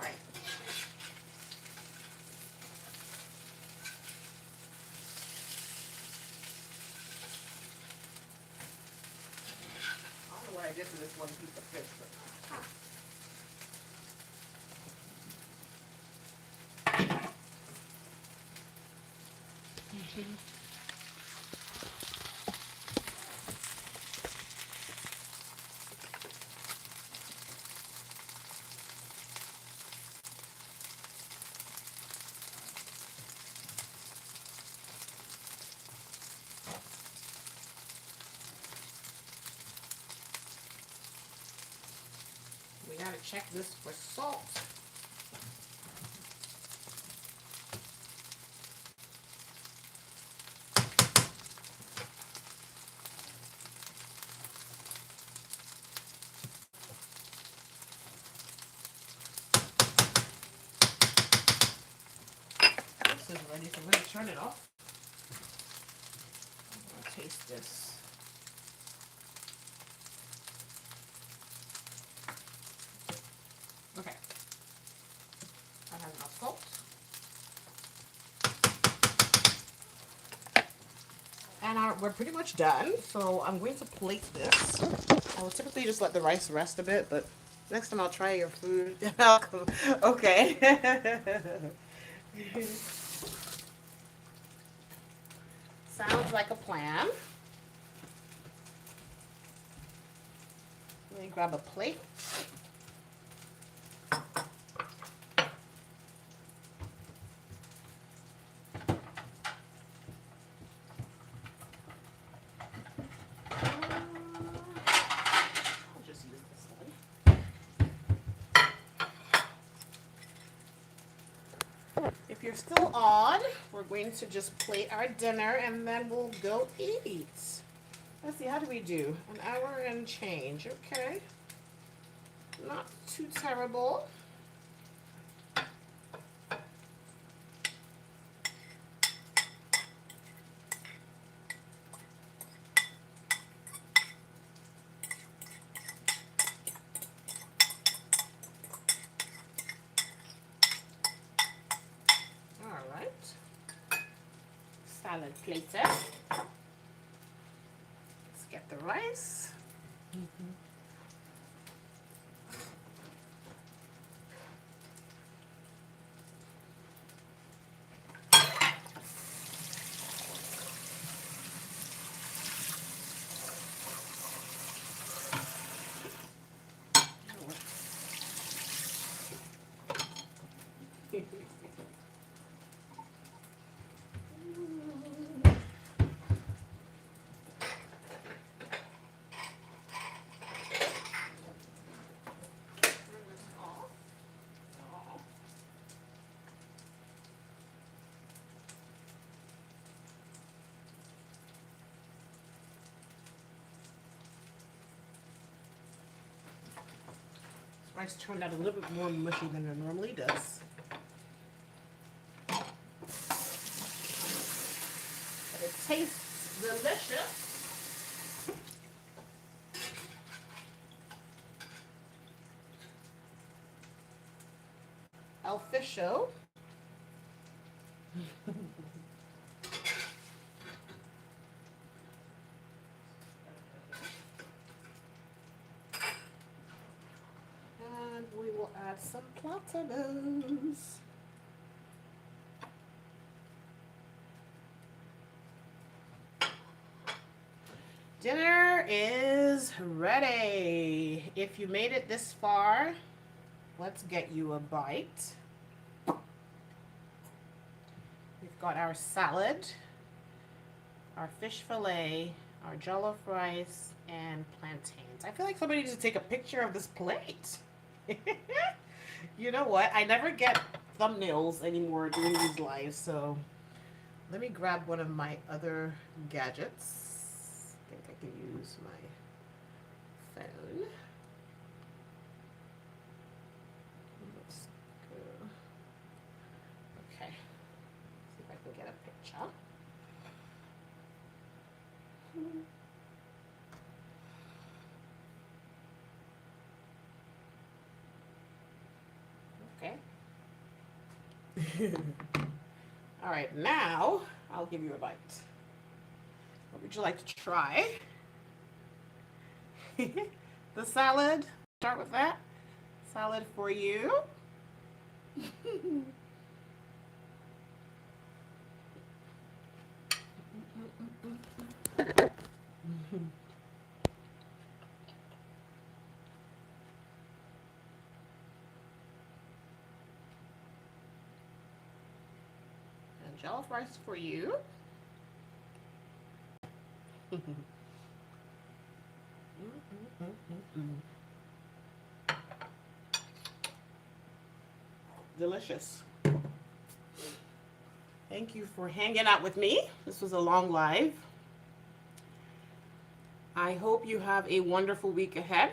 Speaker 1: right. I don't know what I did to this one piece of fish, but We gotta check this for salt. This is ready, so I'm gonna turn it off. I'm gonna taste this. Okay. That has enough salt. And we're pretty much done, so I'm going to plate this. I would typically just let the rice rest a bit, but next time I'll try your food. Okay. Sounds like a plan. Let me grab a plate. If you're still on, we're going to just plate our dinner and then we'll go eat. Let's see, how do we do? An hour and change, okay. Not too terrible. Salad plater. Let's get the rice. Rice turned out a little bit more mushy than it normally does. But it tastes delicious. Official. And we will add some plantains. Dinner is ready. If you made it this far, let's get you a bite. We've got our salad, our fish fillet, our jollof rice, and plantains. I feel like somebody needs to take a picture of this plate. You know what? I never get thumbnails anymore doing these lives, so let me grab one of my other gadgets. I think I can use my phone. Let's go. Okay. See if I can get a picture. Okay. All right, now I'll give you a bite. What would you like to try? The salad. Start with that. Salad for you. And jollof rice for you. Delicious. Thank you for hanging out with me. This was a long live. I hope you have a wonderful week ahead.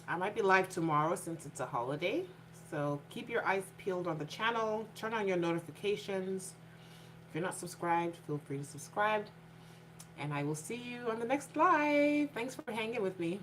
Speaker 1: I might be live tomorrow since it's a holiday. So keep your eyes peeled on the channel. Turn on your notifications. If you're not subscribed, feel free to subscribe. And I will see you on the next live. Thanks for hanging with me.